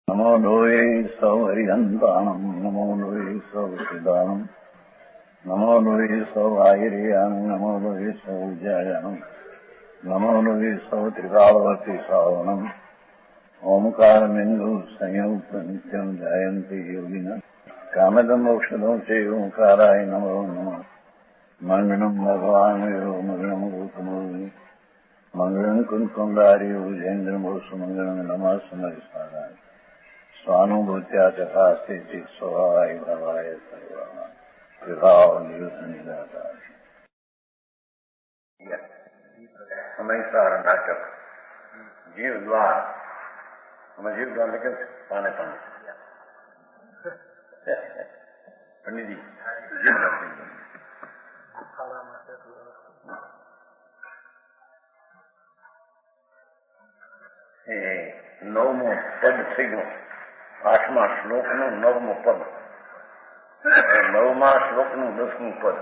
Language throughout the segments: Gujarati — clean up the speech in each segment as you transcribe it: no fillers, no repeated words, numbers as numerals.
नमो लोये सौहरिहन्ताणम् नमो लोये सौहृदानम् नमो लोये सौभागिर्यानम् नमो लोये सौविजयानम् नमो लोये सौत्रिकालवती सावनम् ओंकारमिन्दु संयुक्त नित्यम् जायन्ति योगिनः कामदम् मोक्षदम् च ओंकाराय नमो नमः मङ्गलम् भगवान् वीरो मङ्गलम् रूपमोहि मङ्गलम् कुन्कुण्डारि भुजेन्द्रमोसुमङ्गलम् नमः समरिसाराय स्वानुभूत्या तथा स्थिति स्वभावाय भवाय विभाव निदाता समयसार नाटक जीव द्वार हमें जीव द्वार लेकिन पाने पंडित जी जीव नवमो पद थी गयो 8મા શ્લોકનો 9મો પદ 9મા શ્લોકનું 10મું પદ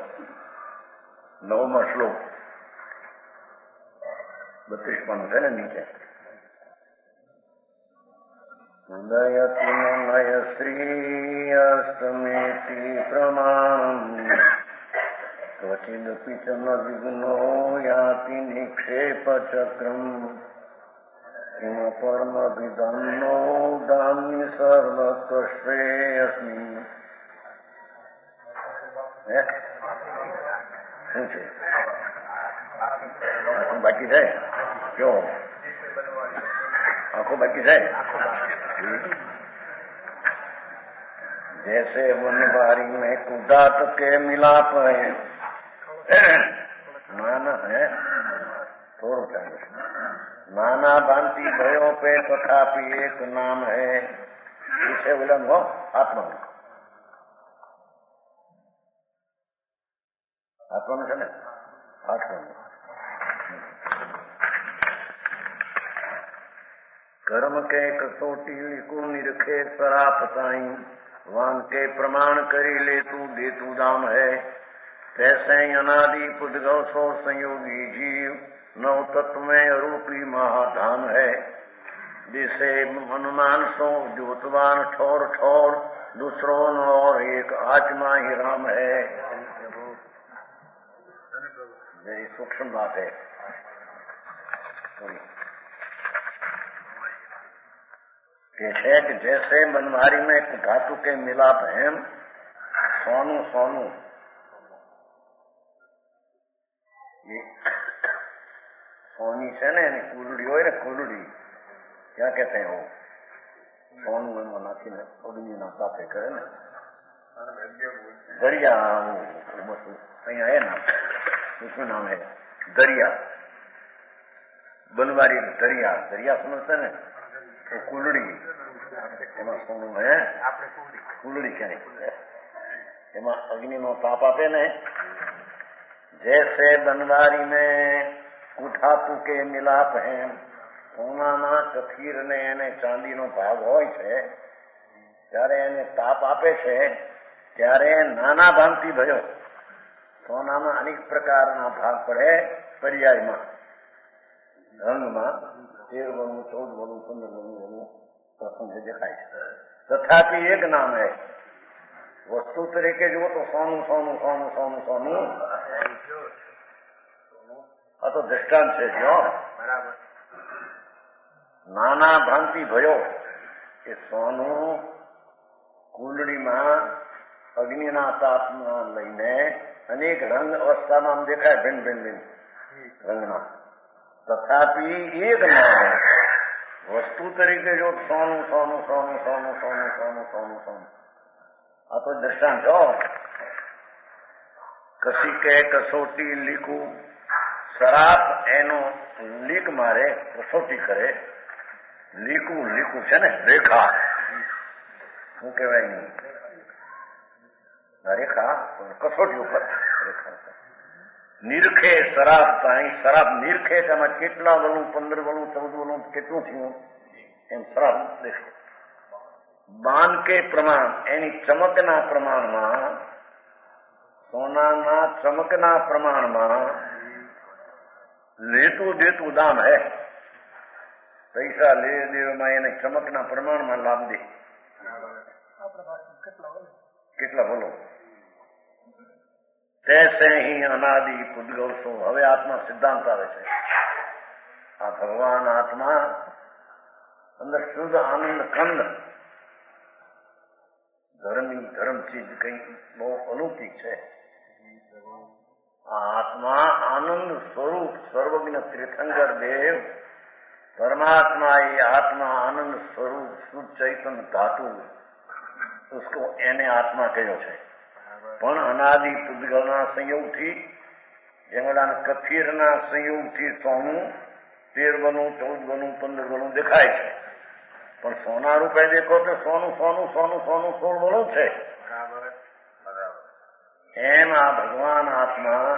9મા શ્લોક 32 પાનું છે ને નીચે ઉદયતિ નય શ્રી અસ્તમેતિ પ્રમાણમ ક્વચિદપિ ચ ન વિઘ્નો યાતિ નિક્ષેપ ચક્રમ किम परमभिधन्नो दान्य सर्वश्रेयस्मि आंखों बाकी है क्यों आंखों बाकी है जैसे वनवारी में कुदात के मिलाप है मान है थोड़ा चाहिए नाना भांति भयों पे तथापि एक नाम है इसे विलंब हो आत्मा आत्मा में है आत्मा में कर्म के कसोटी लिखू निरखे सराप साई वान के प्रमाण करी ले तू दे तू दाम है तैसे अनादि पुद्गव सो संयोगी जीव नव तत्व में रूपी महाधाम है जिसे हनुमान सो ज्योतवान ठोर ठोर दूसरों और एक आत्मा ही राम है। मेरी सूक्ष्म बात है कि जैसे बनवारी में धातु के मिलाप है सोनू सोनू ये सोनी से ने कूलड़ी हो ना कूलड़ी क्या कहते हैं वो सोनू में मनाती ने अग्नि ना तापे करे ना दरिया वो અહીંયા है ना उसमें नाम है दरिया बनवारी दरिया दरिया समझते ने तो कूलड़ी એમાં સોનું હે આપણે કુલડી કહેવાય એમાં અગ્નિનો તાપ આપે ને जैसे बनवारी में કુઠાપુ કે મિલાપ હે સોનાના કથીરને એને ચાંદીનો ભાગ હોય છે ત્યારે એને તાપ આપે છે ત્યારે નાના ભાંતિ ભયો સોનામાં અનેક પ્રકારના ભાગ પડે પર્યાયમાં રંગમાં 13 વનું 14 વનું 15 વનું પ્રસંગ દેખાય છે તથાપિ એક નામ હે વસ્તુ તરીકે જુઓ તો સોનું સોનું સોનું સોનું સોનું આ તો દ્રષ્ટાંત છે જો બરાબર નાના ભાંતિ ભયો એ સોનું કુંડળીમાં અગ્નિના તાપમાં લઈને અનેક રંગ અવસ્થામાં આમ દેખાય ભિન્ન ભિન્ન ભિન્ન રંગના તથાપિ એક નામ વસ્તુ તરીકે જો સોનું સોનું સોનું સોનું સોનું સોનું સોનું સોનું આ તો દ્રષ્ટાંત જો કસી કે કસોટી લીકું શરાબ એનો લીક મારે કસોટી કરે લીકું લીકું છે ને રેખા શું કહેવાય નહીં રેખા કસોટી ઉપર રેખા નિરખે શરાબ તાઈ શરાબ નિરખે તેમાં કેટલા વલું 15 વલું 14 વલું કેટલું થયું એમ શરાબ દેખો બાન કે પ્રમાણ એની ચમકના પ્રમાણમાં સોનાના ચમકના પ્રમાણમાં લેતું દેતું દામ હે પૈસા લે દેવામાં એને ચમકના પ્રમાણમાં લાભ દે. કેટલા બોલો? તૈસે હી અનાદિ પૂદગલ સો. હવે આત્મા સિદ્ધાંત આવે છે. આ ભગવાન આત્મા અંદર શુદ્ધ આનંદ કંદ, ધર્મ ચીજ કઈ બહુ અલૌકિક છે. આ આત્મા આનંદ સ્વરૂપ સર્વજ્ઞ તીર્થંકર દેવ परमात्मा ये आत्मा आनंद स्वरूप शुद्ध चैतन्य धातु उसको એને આત્મા કહ્યો છે. પણ અનાદિ પૂદગલના સંયોગથી, જેમડાના કથિરના સંયોગથી સોનું 13 ગણું 14 ગણું 15 ગણું દેખાય છે. પણ સોના રૂપે દેખો તો સોનું સોનું સોનું સોનું 16 ગણું છે. એમ આ ભગવાન આત્મા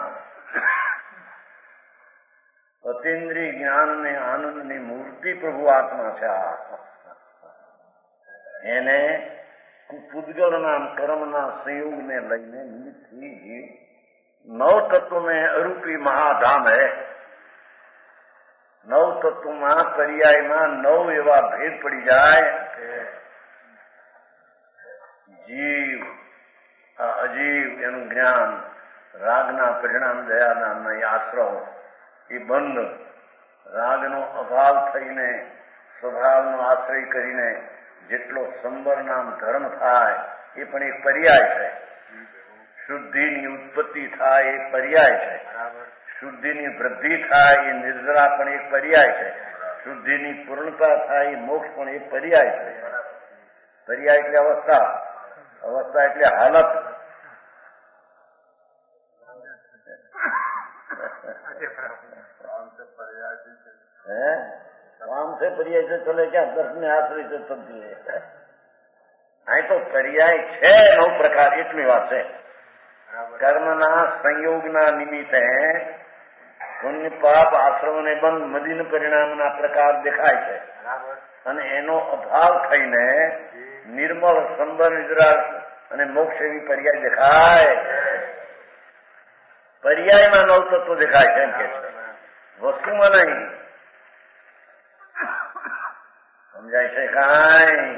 અતિન્દ્રિય જ્ઞાન ને આનંદ ની મૂર્તિ પ્રભુ આત્મા છે. એને પૂદગલ નામ કર્મના સંયોગ ને લઈને નિમિત્તથી 9 તત્વ में અરૂપી મહાધામ હૈ. 9 તત્વમાં પર્યાયમાં 9 એવા ભેદ પડી જાય કે જીવ, અજીવ એનું જ્ઞાન, રાગના પરિણામ, દયાના આશ્રવ, એ બંધ, રાગનો અભાવ થઈને સ્વભાવનો આશ્રય કરીને જેટલો સંબર નામ ધર્મ થાય એ પણ એક પર્યાય છે. શુદ્ધિની ઉત્પત્તિ થાય એ પર્યાય છે. શુદ્ધિની વૃદ્ધિ થાય એ નિર્જરા પણ એક પર્યાય છે. શુદ્ધિની પૂર્ણતા થાય એ મોક્ષ પણ એક પર્યાય છે. પર્યાય એટલે અવસ્થા, અવસ્થા એટલે હાલત. काम से पर्याय से चले क्या? दर्शन आश्रय से तब्दील है. અહીં તો પર્યાય છે 9 પ્રકાર. એટલી વાત છે. કર્મના સંયોગના નિમિત્તે પુણ્ય પાપ આશ્રમ ને બંધ મદીન પરિણામના પ્રકાર દેખાય છે. અને એનો અભાવ થઈને નિર્મળ સંબર નિદ્રા અને મોક્ષ એવી પર્યાય દેખાય. પર્યાયમાં 9 તત્વો દેખાય છે એમ કે છે, વસ્તુમાં નહીં. સમજાય છે કાંઈ?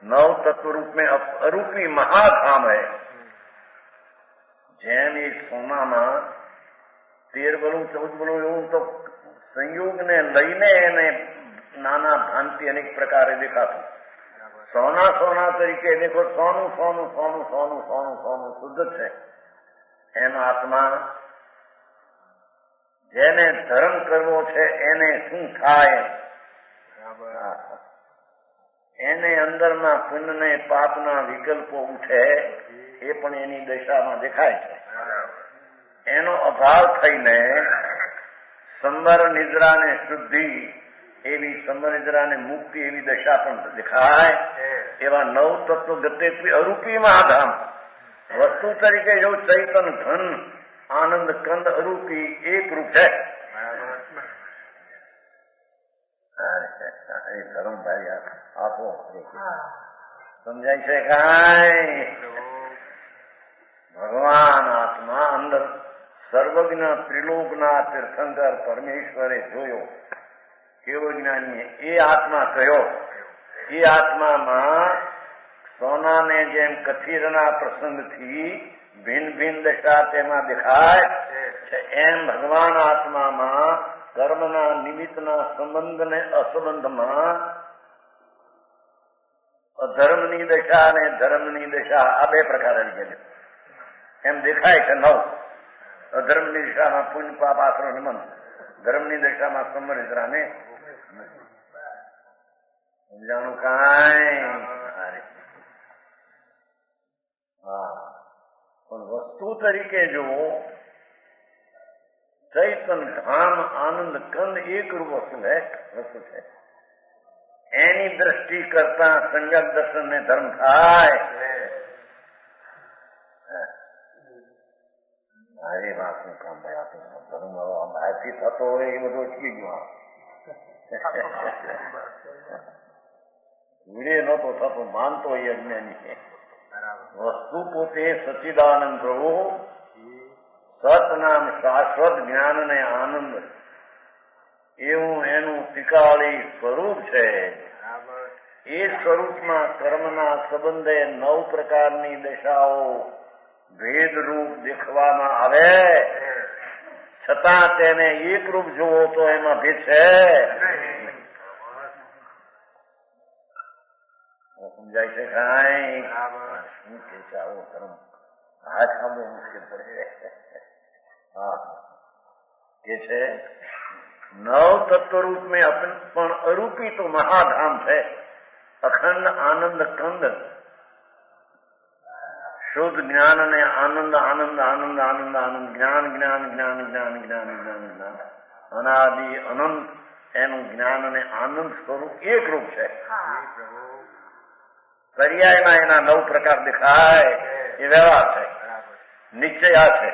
9 तत्व रूप में अरूपी महाधाम है. જેમ એ સોનામાં 13 બળું 14 બળું એવું તો સંયોગ ને લઈને એને નાના ભાંતિ અનેક પ્રકારે દેખાતું. સોના સોના તરીકે દેખો, સોનું સોનું સોનું સોનું સોનું સોનું શુદ્ધ છે. એમ આત્મા જેને ધર્મ કરવો છે એને શું થાય? એને અંદરના પુણ્ય ને પાપના વિકલ્પો ઉઠે એ પણ એની દશામાં દેખાય છે. એનો અભાવ થઈને સંબર નિદ્રા ને શુદ્ધિ એવી, સંબર નિદ્રા ને મુક્તિ એવી દશા પણ દેખાય. એવા 9 તત્વ ગતે અરૂપી મહાધામ વસ્તુ તરીકે જો ચૈતન ઘન આનંદ કંદ અરૂપી એક રૂપ છે. ધર્મ ભાઈ આપો, સમજાય છે કાંઈ? ભગવાન આત્મા અંદર સર્વજ્ઞ ત્રિલોકના તીર્થંકર પરમેશ્વરે જોયો. કેવો જ્ઞાની એ આત્મા કયો? એ આત્મામાં સોનાને જેમ કથિરના પ્રસંગથી ભિન્ન ભિન્ન દશા તેમાં દેખાય છે, એમ ભગવાન આત્મામાં કર્મના નિમિત્તના સંબંધ ને અસંબંધમાં અધર્મની દશા અને ધર્મની દશા આ 2 પ્રકાર આવી ગયા એમ દેખાય છે. 9 અધર્મની દિશામાં પુણ્ય પાપ આશ્રમ નિમન, ધર્મની દિશામાં સંબર નિદ્રા ને. સમજાણું કાંઈ? હા, પણ વસ્તુ તરીકે જો ચૈતન ધામ આનંદ કંદ એક રૂપ વસ્તુ છે. એની દ્રષ્ટિ કરતા સંજ્ઞક દર્શન ને ધર્મ થાય. મારી વાત નું કામ ભાઈ ધર્મ બહારથી થતો હોય એ બધું અટકી ગયું. વિડે નતો થતો, માનતો એ અજ્ઞાની. વસ્તુ પોતે સચ્ચિદાનંદ પ્રભુ સત નામ શાશ્વત જ્ઞાન ને આનંદ એવું એનું ટીકા ત્રિકાળી સ્વરૂપ છે. એ સ્વરૂપમાં કર્મના સંબંધે 9 પ્રકારની દશાઓ ભેદરૂપ દેખવામાં આવે, છતાં તેને એક રૂપ જોવો તો એમાં ભેદ છે. સમજાય છે કઈ? શું કે છે આવો કર્મ? હાથ સાંભળો મુશ્કેલ પડે. હા, કે છે 9 તત્વરૂપ में પણ અરૂપી તો મહાધામ છે. અખંડ આનંદ કંદ, શુદ્ધ જ્ઞાન અને આનંદ આનંદ આનંદ આનંદ આનંદ, જ્ઞાન જ્ઞાન જ્ઞાન જ્ઞાન જ્ઞાન જ્ઞાન જ્ઞાન, અનાદિ અનંત એનું જ્ઞાન અને આનંદ સ્વરૂપ એક રૂપ છે. પર્યાયમાં એના 9 પ્રકાર દેખાય. એ વ્યવહાર છે, નિશ્ચય છે.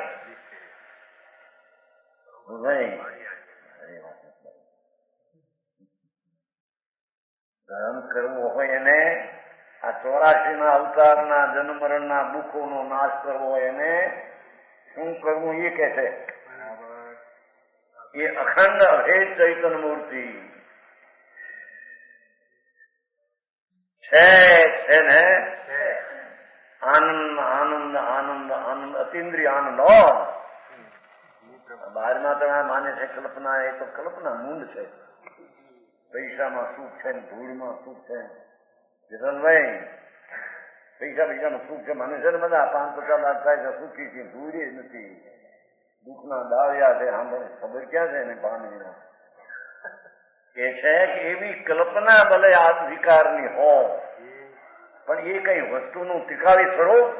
ધર્મ કરવો હોય એને, આ 84 અવતારના જન્મ મરણના દુઃખોનો નાશ કરવો હોય એને શું કરવું? એ કે છે એ અખંડ અભેદ ચૈતન્ય મૂર્તિ છે ને. આનંદ આનંદ આનંદ આનંદ, અતિન્દ્રિય આનંદ. 12માં તો માને છે કલ્પના. એ તો કલ્પના મૂંડ છે. પૈસામાં સુખ છે, ધૂળમાં સુખ છે. ભાઈ પૈસામાં સુખ છે મને છે ને, બધા 5-50 લાખ થાય છે સુખી છે, ધૂળ નથી. દુઃખના દાવ્યા છે, સાંભળે ખબર ક્યાં છે એને પાણીનો. એ છે કે એવી કલ્પના ભલે આ વિકારની હોય, પણ એ કઈ વસ્તુનું ટીકાવી સ્વરૂપ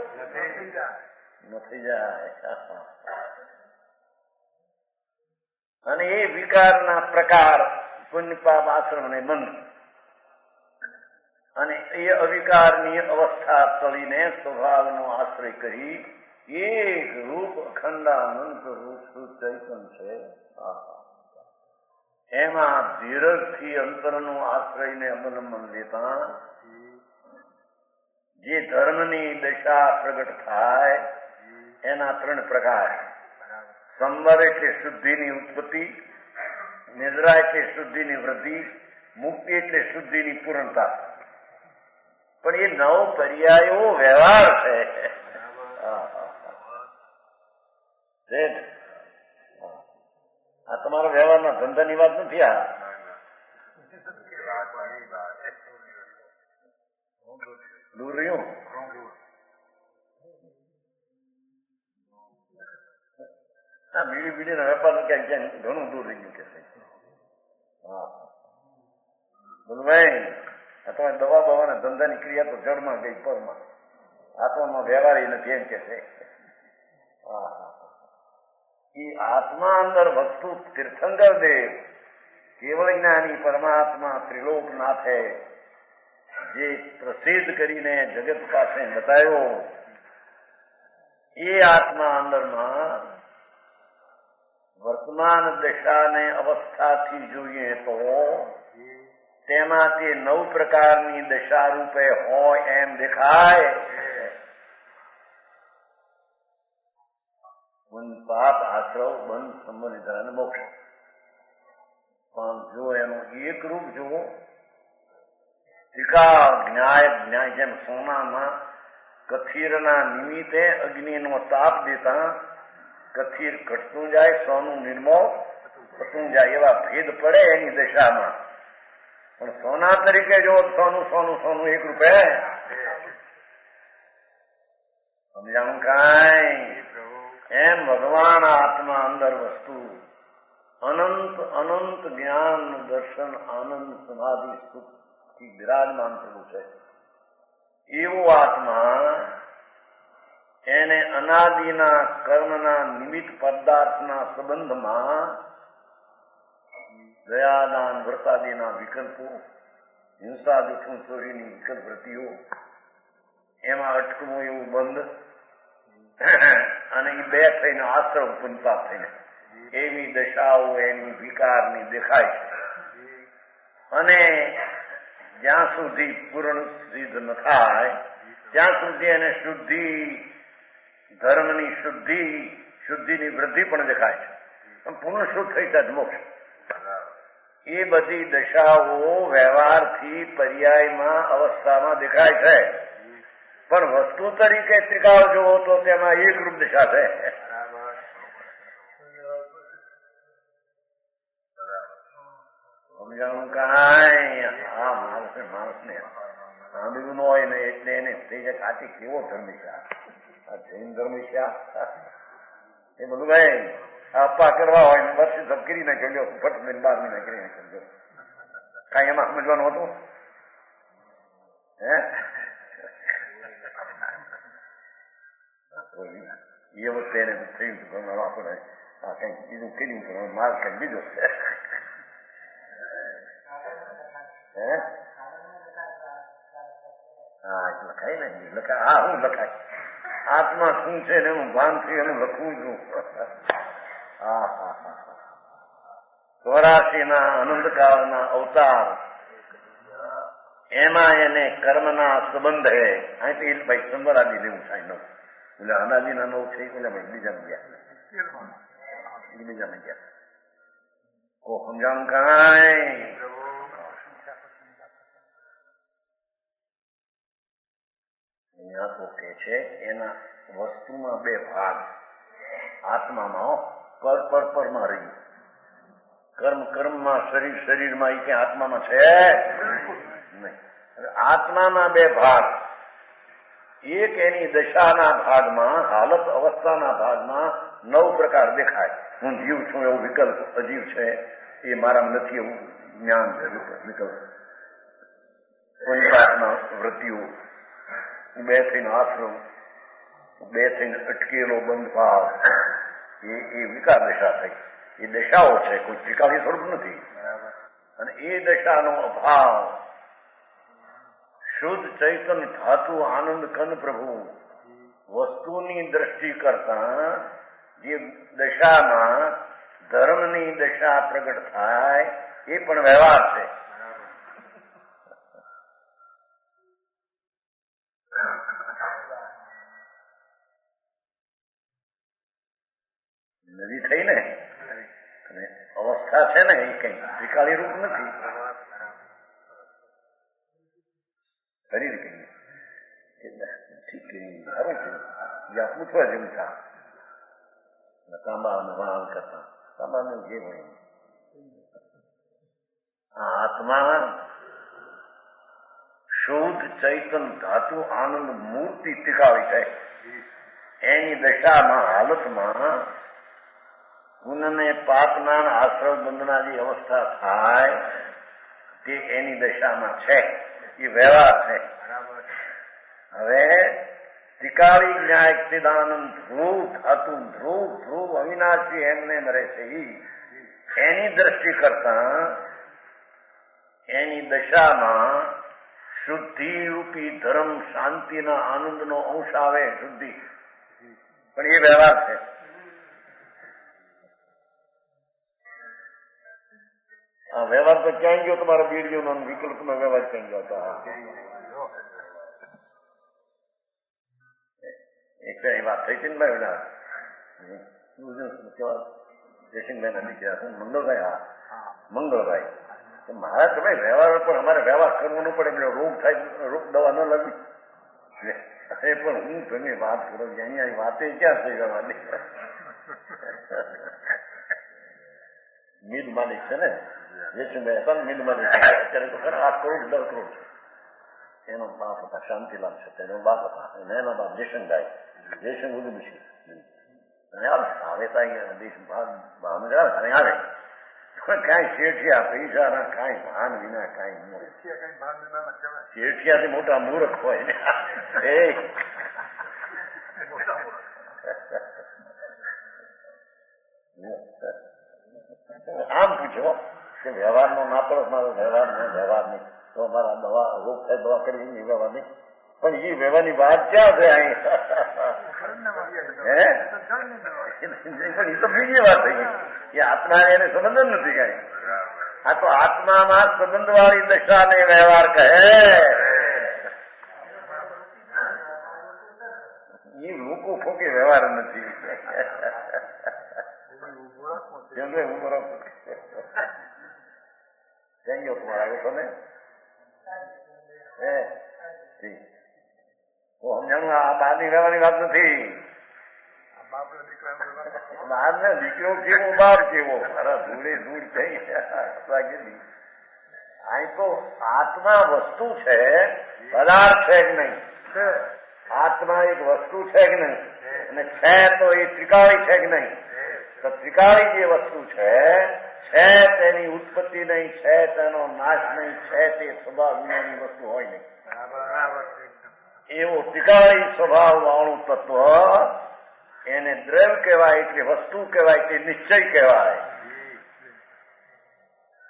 નથી જાય. અને એ વિકારના પ્રકાર પુણ્ય પાપ આશ્રમ અને બંધ, અને એ અવિકારની અવસ્થા તળીને સ્વભાવનો આશ્રય કરી એક રૂપ અખંડાનંત રૂપ શુદ્ધ ચૈતન્ય છે. એમાં ધીરજથી અંતરનો આશ્રયને અવલંબન લેતા જે ધર્મની દશા પ્રગટ થાય એના 3 પ્રકાર. સંવર એટલે શુદ્ધિની ઉત્પત્તિ, નિદ્રા એટલે શુદ્ધિની વૃદ્ધિ, મુક્તિ એટલે શુદ્ધિની પૂર્ણતા. પણ એ 9 પર્યાયો વ્યવહાર છે. આ તમારો વ્યવહારના ધંધાની વાત નથી. આ દૂર રહ્યું. હા, બીડીના વેપાર ક્યાંક ઘણું દૂર રહી ગયું કે છે. હા બોલો ભાઈ, આ તમારે દવા બવાના ધંધાની ક્રિયા તો જળમાં ગઈ, પરમાં. આત્મામાં વ્યવહાર એ નથી એમ કે છે. એ આત્મા અંદર વસ્તુ તીર્થંકર દેવ કેવળ જ્ઞાની પરમાત્મા ત્રિલોકનાથે જે પ્રસિદ્ધ કરીને જગત પાસે બતાવ્યો, એ આત્મા અંદરમાં વર્તમાન દશાને અવસ્થાથી જોઈએ તો તેમાંથી 9 પ્રકારની દશા રૂપે હોય એમ દેખાય. પાપ આશ્રવ બંધ સંબંધિત અને મોક્ષ. પણ જો એનું એક રૂપ જુઓ, ન્યાય જેમ સોનામાં કથીરના નિમિત્તે અગ્નિનો તાપ દેતા કથીર ઘટતું જાય, સોનું નિર્મોહ થતું જાય, એવા ભેદ પડે એની દશામાં. પણ સોના તરીકે જો સોનું સોનું સોનું એક રૂપે સમજાણું કાંઈ? એમ ભગવાન આત્મા અંદર વસ્તુ અનંત અનંત જ્ઞાન દર્શન આનંદ સમાધિ સુખથી બિરાજમાન થયું છે. એવો આત્મા એને અનાદિના કર્મના નિમિત્ત પદાર્થના સંબંધમાં દયાદાન વ્રતાદિના વિકલ્પો, હિંસા દુઃખ ચોરીની વિકલ્પ વૃત્તિઓ, એમાં અટકવું એવું બંધ, અને એ 2 થઈને આશ્રમ પુનપાપ થઈને એવી દશાઓ એની વિકારની દેખાય છે. અને જ્યાં સુધી પૂર્ણ સિદ્ધ ન થાય ત્યાં સુધી એને શુદ્ધિ, ધર્મની શુદ્ધિની વૃદ્ધિ પણ દેખાય છે. પૂર્ણ શુદ્ધ થઈ ત્યાં જ મોક્ષ. એ બધી દશાઓ વ્યવહારથી પર્યાયમાં અવસ્થામાં દેખાય છે, પણ વસ્તુ તરીકે ત્રિકાળ જોવો તો તેમાં એકરૂપ દશા છે. સમજાણું કાંઈ આ માણસને સાંભળ્યું ન હોય ને એટલે એને થઈ જાય કાચી કેવો ધર્મિશા, આ જૈન ધર્મિશા એ બધું ભાઈ આપવા કરવા હોય ને વર્ષે સબ કરી નાખ્યો, ફટ ને 12 મહિના કરી નાખ્યો, કઈ એમાં સમજવાનું હતું? હે એ વખતે એને થયું આપણે આ કઈક બીજું કર્યું પણ માલ કઈક બીજો છે. હા લખાય ને લખાય, હા હું લખાય આત્મા શું છે ને એનું ભાન થી એનું લખવું છું. હા હા હા 84 ના આનંદકાળના અવતાર એમાં એને કર્મના સંબંધ હે. અહીંથી ભાઈ સંબરાદી લેવું થાય નવ એટલે અનાજી ના નવ છે બીજામાં ગયા કો સમજાણું કાંઈ? અહીંયા તો કે છે એના વસ્તુમાં 2 ભાગ, આત્મામાં પરમાં રહ્યું, કર્મમાં શરીરમાં એ ક્યાં આત્મામાં છે નહીં. આત્માના 2 ભાગ, એક એની દશાના ભાગમાં હાલત અવસ્થાના ભાગમાં 9 પ્રકાર દેખાય. હું જીવ છું એવું વિકલ્પ અજીવ છે એ મારામાં નથી એવું જ્ઞાન છે. વિકલ્પ પુનિપાતના વૃત્તિઓ, 2 થઈને આશ્રમ, 2 થઈને અટકેલો બંધ ભાવ, એ વિકાર દશા થઈ. એ દશાઓ છે, કોઈ ત્રિકાળી સ્વરૂપ નથી. અને એ દશાનો અભાવ શુદ્ધ ચૈતન ધાતુ આનંદ કન પ્રભુ વસ્તુની દ્રષ્ટિ કરતા જે દશામાં ધર્મની દશા પ્રગટ થાય એ પણ વ્યવહાર છે. નદી થઈ ને અને અવસ્થા છે ને એ કઈ ત્રિકાળી રૂપ નથી. શરીર કહીએ ઠીક સારું છે, જ્યાં પૂછવા જેવું થા તાંબા વહાણ કરતા તાંબાનું જે હોય આ આત્મા શુદ્ધ ચૈતન ધાતુ આનંદ મૂર્તિ ત્રિકાળી છે. એની દશામાં હાલતમાં ગુણને પાપના આશ્રવ બંધના જે અવસ્થા થાય તે એની દશામાં છે, એ વ્યવહાર છે. હવે ત્રિકાળી ન્યાય ચિદાનંદ ધ્રુવ ધાતુ ધ્રુવ અવિનાશી એમને મરે છે. એની દ્રષ્ટિ કરતા એની દશામાં શુદ્ધિ રૂપી ધર્મ શાંતિના આનંદનો અંશ આવે, શુદ્ધિ, પણ એ વ્યવહાર છે. હા વ્યવહાર તો ક્યાં ગયો તમારા બીડીઓનો વિકલ્પનો વ્યવહાર ક્યાં ગયો હતો? એક વાત થઈ હતી ને ભાઈ જયસિંહભાઈ ના દીકરા હતા મંગળભાઈ. હા મંગળભાઈ, મારા તમે વ્યવહાર પણ અમારે વ્યવહાર કરવાનો પડે એટલે રોગ થાય, રોગ દવા ન લાગી એ પણ હું તમે વાત કરો અહીંયા વાતે ક્યાં થઈ જવાની. મિલ માલિક છે ને જયસિંહભાઈ હતા ને મિલ માલિક, અત્યારે તો ખરા 8 કરોડ 10 કરોડ એનો બાપ હતા શાંતિલાલ છે, એનો બાપ હતા અને એનો બાપ જયસિંહભાઈ, જયસિંહ બધું છે. આવે તો દેશ ભાવનગર આવે કઈ શેઠિયા પૈસા કઈ ભાન વિના કઈ શેઠિયાથી મોટા મૂર્ખ હોય એ આમ પૂછો કે વ્યવહારનો ના પડે મારો વ્યવહાર નહીં તો અમારા દવા રોગ થાય દવા કરવી વ્યવહાર નહીં, પણ એ વ્યવહારની વાત ક્યાં છે અહીં? પણ એ તો બીજી વાત થઈ ગઈ, એ આત્મા એને સંબંધ જ નથી કઈ. આ તો આત્મામાં સંબંધ વાળી દશાને વ્યવહાર કહે. એ લોકો ફોકે વ્યવહાર નથી. ક્યાં ગયો તમારે આવ્યો તમે સમજાણું આ બહારની રહેવાની વાત નથી. બહાર ને દીકરો કેવો બહાર કેવો મારા ધૂળે ધૂળ થઈ ગયેલી. અહીં તો આત્મા વસ્તુ છે, પદાર્થ છે કે નહીં? આત્મા એક વસ્તુ છે કે નહીં? અને છે તો એ ત્રિકાળી છે કે નહીં? તો ત્રિકાળી જે વસ્તુ છે તેની ઉત્પત્તિ નહીં, છે તેનો નાશ નહીં, છે તે સ્વભાવ વિનાની વસ્તુ હોય નહીં. એવો ત્રિકાળી સ્વભાવ વાળું તત્વ એને દ્રવ્ય કહેવાય, એટલે વસ્તુ કહેવાય, તે નિશ્ચય કહેવાય.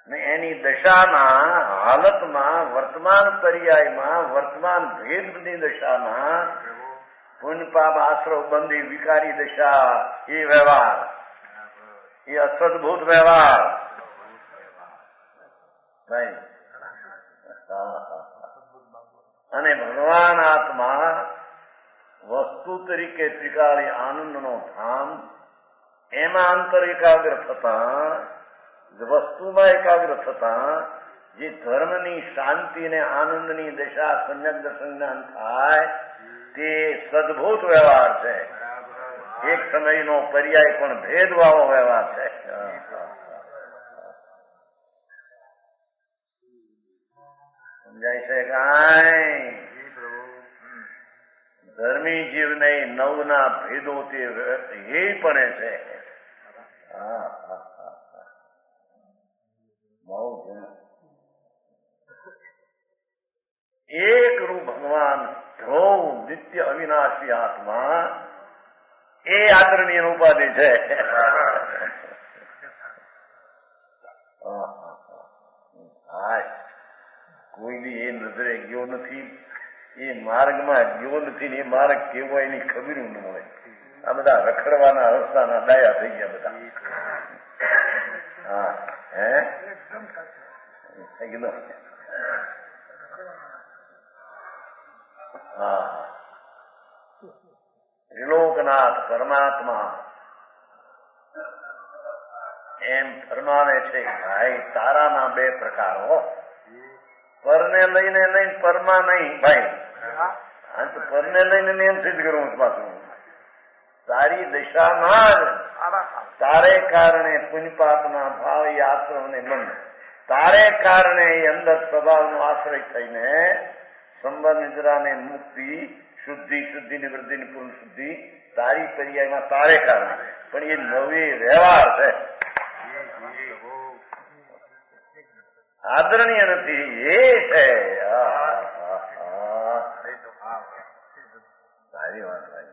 ને એની દશાના હાલતમાં વર્તમાન પર્યાયમાં વર્તમાન ભેદની દશામાં પુણ્ય પાપ આશ્રવ બંધી વિકારી દશા એ વ્યવહાર, એ અસદભૂત વ્યવહાર ભાઈ. અને ભગવાન આત્મા વસ્તુ તરીકે ત્રિકાળી આનંદનો ધામ, એમાં અંતર એકાગ્ર થતા, વસ્તુમાં એકાગ્ર થતા જે ધર્મની શાંતિ ને આનંદની દશા સમ્યક દર્શન થાય તે સદભૂત વ્યવહાર છે. એક સમયનો પર્યાય પણ ભેદવાળો વ્યવહાર છે. સમજાય છે કાંઈ? ધર્મી જીવને નવના ભેદો તે એ પણ છે. એક રૂપ ભગવાન ધ્રુવ નિત્ય અવિનાશી આત્મા એ આદરણીય ઉપાધિ છે. કોઈ બી એ નજરે ગયો નથી, એ માર્ગમાં ગયો નથી ને એ માર્ગ કેવો એની ખબર ન હોય. આ બધા રખડવાના રસ્તાના ડાયા થઈ ગયા બધા. હા હે હા ત્રિલોકનાથ પરમાત્મા એમ ફરમાવે છે ભાઈ તારાના બે પ્રકાર હો. પરને લઈને નહીં, પરમાં નહીં ભાઈ. હા તો પરને લઈને એમ સિદ્ધ કરવું પાછું. તારી દશામાં જ તારે કારણે પુણ્યપાપના ભાવ આશ્રમ ને બંધ, તારે કારણે એ અંદર સ્વભાવનો આશ્રય થઈને સંબંધ નિદ્રાને મુક્તિ શુદ્ધિ, શુદ્ધિની વૃદ્ધિની પૂર્ણ શુદ્ધિ તારી પર્યાયમાં તારે કારણે. પણ એ નવી વ્યવહાર છે, આદરણીય નથી. એ છે સારી વાત ભાઈ.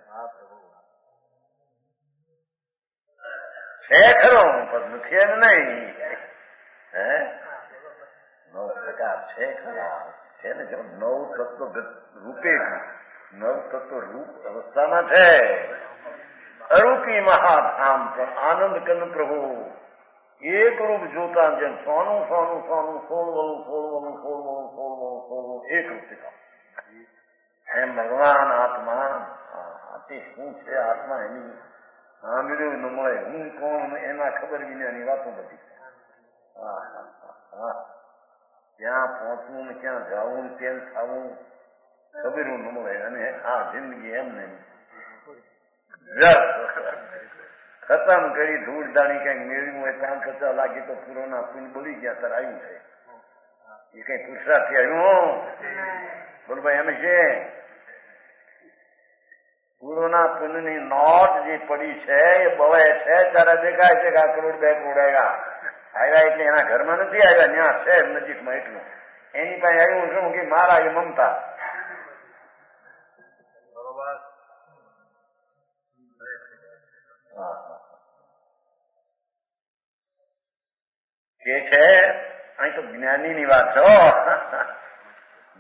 છે ખરો પણ નથી એમ નહીં. હે 9 પ્રકાર છે ખરા છે ને. જો 9 તત્વ રૂપે 9 તત્વ રૂપ અવસ્થામાં છે. અરૂપી મહાધામ પણ આનંદ કન પ્રભુ એક રૂપ જોતા જેમ સોનું સોનું સોનું સોળવલું સોળવલું સોળવલું સોળવલું સોળવું એક રૂપ દેખાવ એમ ભગવાન આત્મા. તે શું છે આત્મા એની સાંભળ્યું ન મળે, હું કોણ એના ખબર વિનાની વાતો બધી. ક્યાં પહોંચવું ને ક્યાં જવું ને કેમ થવું ખબર ન મળે. અને આ જિંદગી એમ નહીં ખતમ કરી ધૂળ દાણી કઈક મેળવ્યું હોય 5-50 લાગી તો પૂરોના પુન બોલી ગયા ત્યારે આવ્યું છે. એ કઈ પુરુષાર્થી આવ્યું બોલ ભાઈ. એમ છે પૂરોના પુનની નોટ જે પડી છે એ બવે છે ત્યારે દેખાય છે કે 1 કરોડ 2 કરોડ આવ્યા. આવ્યા એટલે એના ઘરમાં નથી આવ્યા, ત્યાં છે નજીકમાં એટલું. એની પાસે આવ્યું શું કે મારા એ મમતા. કે છે અહીં તો જ્ઞાની ની વાત છો.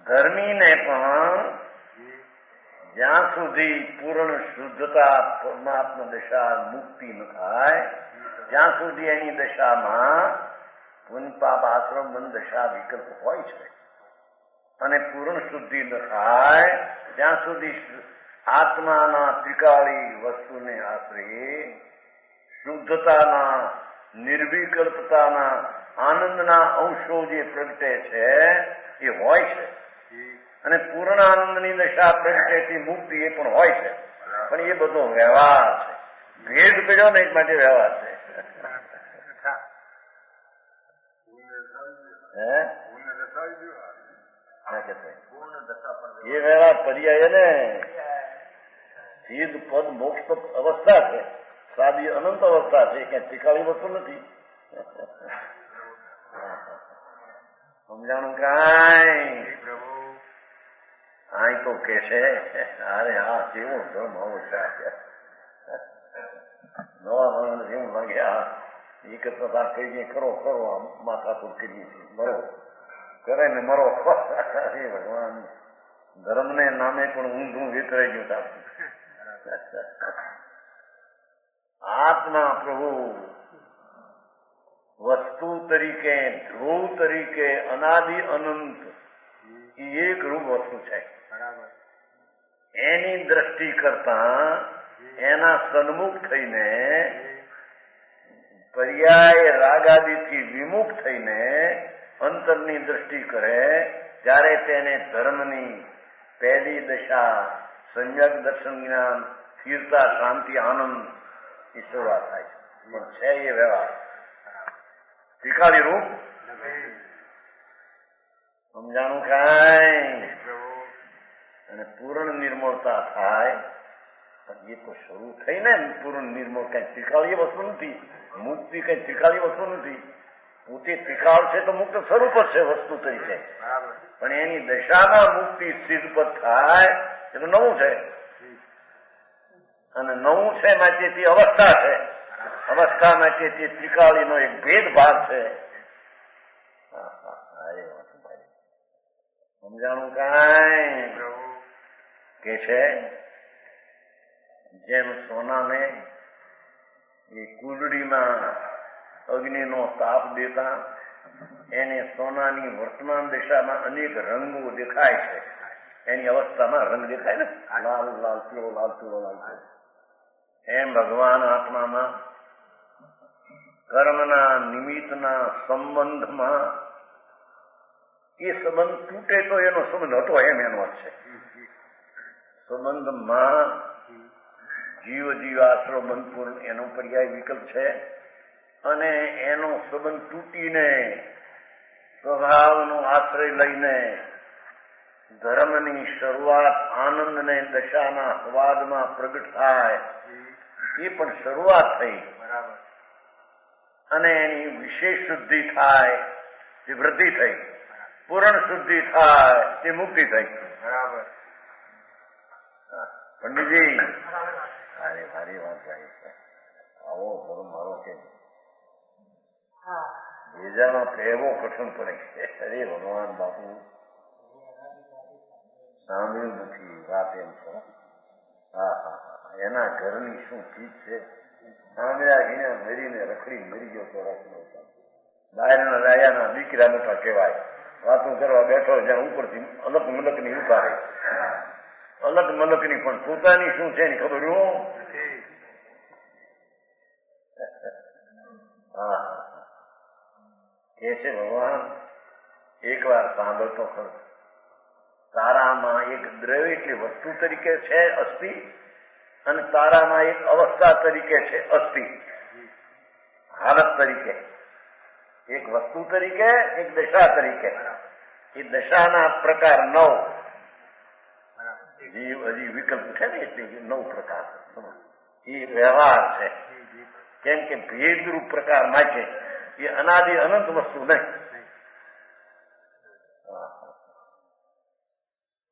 ધર્મીને પણ જ્યાં સુધી પૂર્ણ શુદ્ધતા પરમાત્મા દશા મુક્તિ ન થાય ત્યાં સુધી એની દશામાં પુણ્ય પાપ આશ્રમ બંધ દશા વિકલ્પ હોય છે. અને પૂર્ણ શુદ્ધિ ન થાય ત્યાં સુધી આત્માના ત્રિકાળી વસ્તુને આશ્રયે શુદ્ધતાના નિર્વિકલ્પતાના આનંદના અંશો જે પ્રગટે છે એ હોય છે, અને પૂર્ણ આનંદની દશા પ્રગટેથી મુક્તિ એ પણ હોય છે, પણ એ બધો વ્યવહાર છે. ભેદ કર્યો ને એક માટે વ્યવહાર છે. એ વ્યવહાર પર્યાય ને સિદ્ધ પદ મોક્ષ અવસ્થા છે, સાદી અનંત અવસ્થા છે, ક્યાં ટીકાળી વસ્તુ નથી. સમજાણું કાંઈ? આય તો કે છે અરે હા કેવો ધર્મ આવો છે, નવા માણસ એવું લાગે આ એક પ્રકાર કહીએ ખરો ખરો આમ માથાપુર કરીએ છીએ, મરો કરે ને મરો. હે ભગવાન, ધર્મને નામે પણ ઊંધું વિતરાઈ ગયું તારું. આત્મા પ્રભુ વસ્તુ તરીકે, ધ્રુવ તરીકે, અનાદિ અનંત એક રૂપ વસ્તુ છે. એની દ્રષ્ટિ કરતા એના સન્મુખ થઈને, પર્યાય રાગાદિથી વિમુખ થઈને અંતરની દ્રષ્ટિ કરે ત્યારે તેને ધર્મની પહેલી દશા સંયક દર્શન જ્ઞાન સ્થિરતા શાંતિ આનંદ ની શરૂઆત થાય છે. પણ છે એ વ્યવહાર ત્રિકાળી રૂપ. સમજાણું કાંઈ? અને પૂર્ણ નિર્મળતા થાય એ તો શરૂ થઈ ને. પૂર્ણ નિર્મળ કઈ ત્રિકાળી વસ્તુ નથી, મુક્તિ કઈ ત્રિકાળી વસ્તુ નથી. પોતે ત્રિકાળ છે તો મુક્ત સ્વરૂપ જ છે વસ્તુ તરીકે, પણ એની દશામાં મુક્તિ સિદ્ધપદ થાય એ તો નવું છે. અને નવું છે માટે તે અવસ્થા છે, અવસ્થા માટે તે ત્રિકાળીનો એક ભેદ ભાગ છે. સમજાણું કાંઈ? કે છે જેમ સોનાને એ કુલડીમાં અગ્નિનો તાપ દેતા એને સોનાની વર્તમાન દિશામાં અનેક રંગો દેખાય છે. એની અવસ્થામાં રંગ દેખાય ને, લાલ લાલ પીળો લાલ પીળો લાલ પીળો. એમ ભગવાન આત્મામાં કર્મના નિમિત્તના સંબંધમાં એ સંબંધ તૂટે તો એનો સંબંધ હતો એમ એનો અર્થ છે. સંબંધમાં જીવ જીવાશ્રો બંધપૂર્ણ એનો પર્યાય વિકલ્પ છે, અને એનો સંબંધ તૂટીને સ્વભાવનો આશ્રય લઈને ધર્મની શરૂઆત આનંદને દશાના સ્વાદમાં પ્રગટ થાય એ પણ શરૂઆત થઈ, અને એની વિશેષ શુદ્ધિ થાય તે વૃદ્ધિ થઈ, પૂર્ણ શુદ્ધિ થાય તે મુક્તિ થઈ. બરાબર પંડિતજી? અરે ભારી વાત થાય છે. આવો ધર્મ મારો કે બીજાનો કહેવો કઠણ પડે છે. અરે ભગવાન બાપુ સાંભળ્યું નથી વાત એમ છો. હા હા હા, એના ઘરની શું ચીજ છે. સાંભળ્યા ઘીને મરીને રખડી મરી ગયો તો બહારના રાયાના દીકરા નતા કહેવાય. વાતું કરવા બેઠો જ્યાં ઉપરથી અલગ મલકની ઉતારે, અલગ મલકની પણ પોતાની શું છે એની ખબર હું. હા કે છે ભગવાન એક વાર સાંભળતો ખરો, તારામાં એક દ્રવ્ય એટલે વસ્તુ તરીકે છે અસ્થિ, અને તારામાં એક અવસ્થા તરીકે છે અસ્થિ, હાલત તરીકે. એક વસ્તુ તરીકે, એક દશા તરીકે. એ દશાના પ્રકાર 9 હજી વિકલ્પ છે ને, એટલે 9 પ્રકાર એ વ્યવહાર છે. કેમ કે ભેદરૂપ પ્રકાર માટે એ અનાદિ અનંત વસ્તુ નહીં,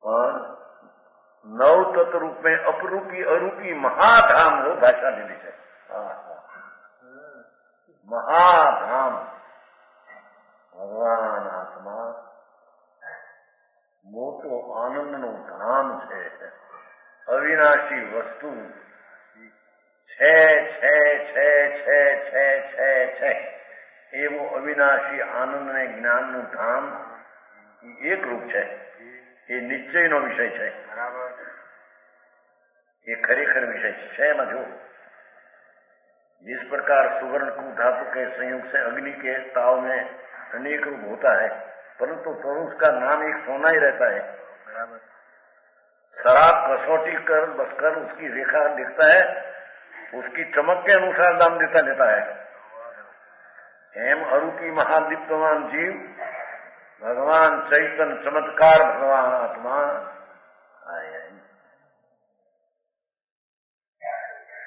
પણ 9 તત્વ રૂપ में अपरूपी अरूपी महाधाम वो भाषा मिली है. महाधाम ભગવાન આત્મા મોટો આનંદનું ધામ છે, અવિનાશી વસ્તુ છે છે છે છે છે છે છે એવું અવિનાશી આનંદ ને જ્ઞાનનું ધામ એક રૂપ છે. એ નિશ્ચયનો વિષય છે. બરાબર, એ ખરેખર વિષય છે. એમાં જો जिस प्रकार सुवर्ण को धातु के संयोग से अग्नि के ताव में अनेक रूप होता है, परंतु तो उसका नाम एक सोना ही रहता है। शराब कसौटी कर बसकर उसकी रेखा दिखता है, उसकी चमक के अनुसार दाम देता लेता है। एम अरूपी महादीप्तमान जीव भगवान चैतन्य चमत्कार भगवान आत्मा आए।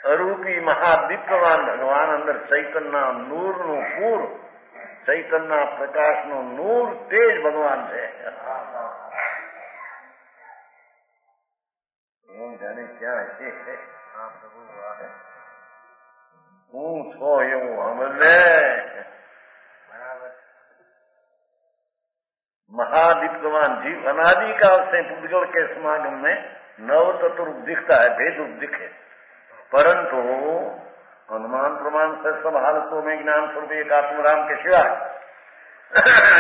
अरूपी महादीप्तमान भगवान अंदर चैतन्य नूर नु पूर, चैतन्य प्रकाश नु नूर तेज भगवान है। जाने क्या है હું છો એવું હમણે महादीप्तमान जीव अनादि काल से पुद्गल के समागम में नव तत्व रूप दिखता है, भेद रूप दिखे, परंतु अनुमान प्रमाण से सब हालतों में ज्ञान स्वरूप एक आत्मराम के सिवाय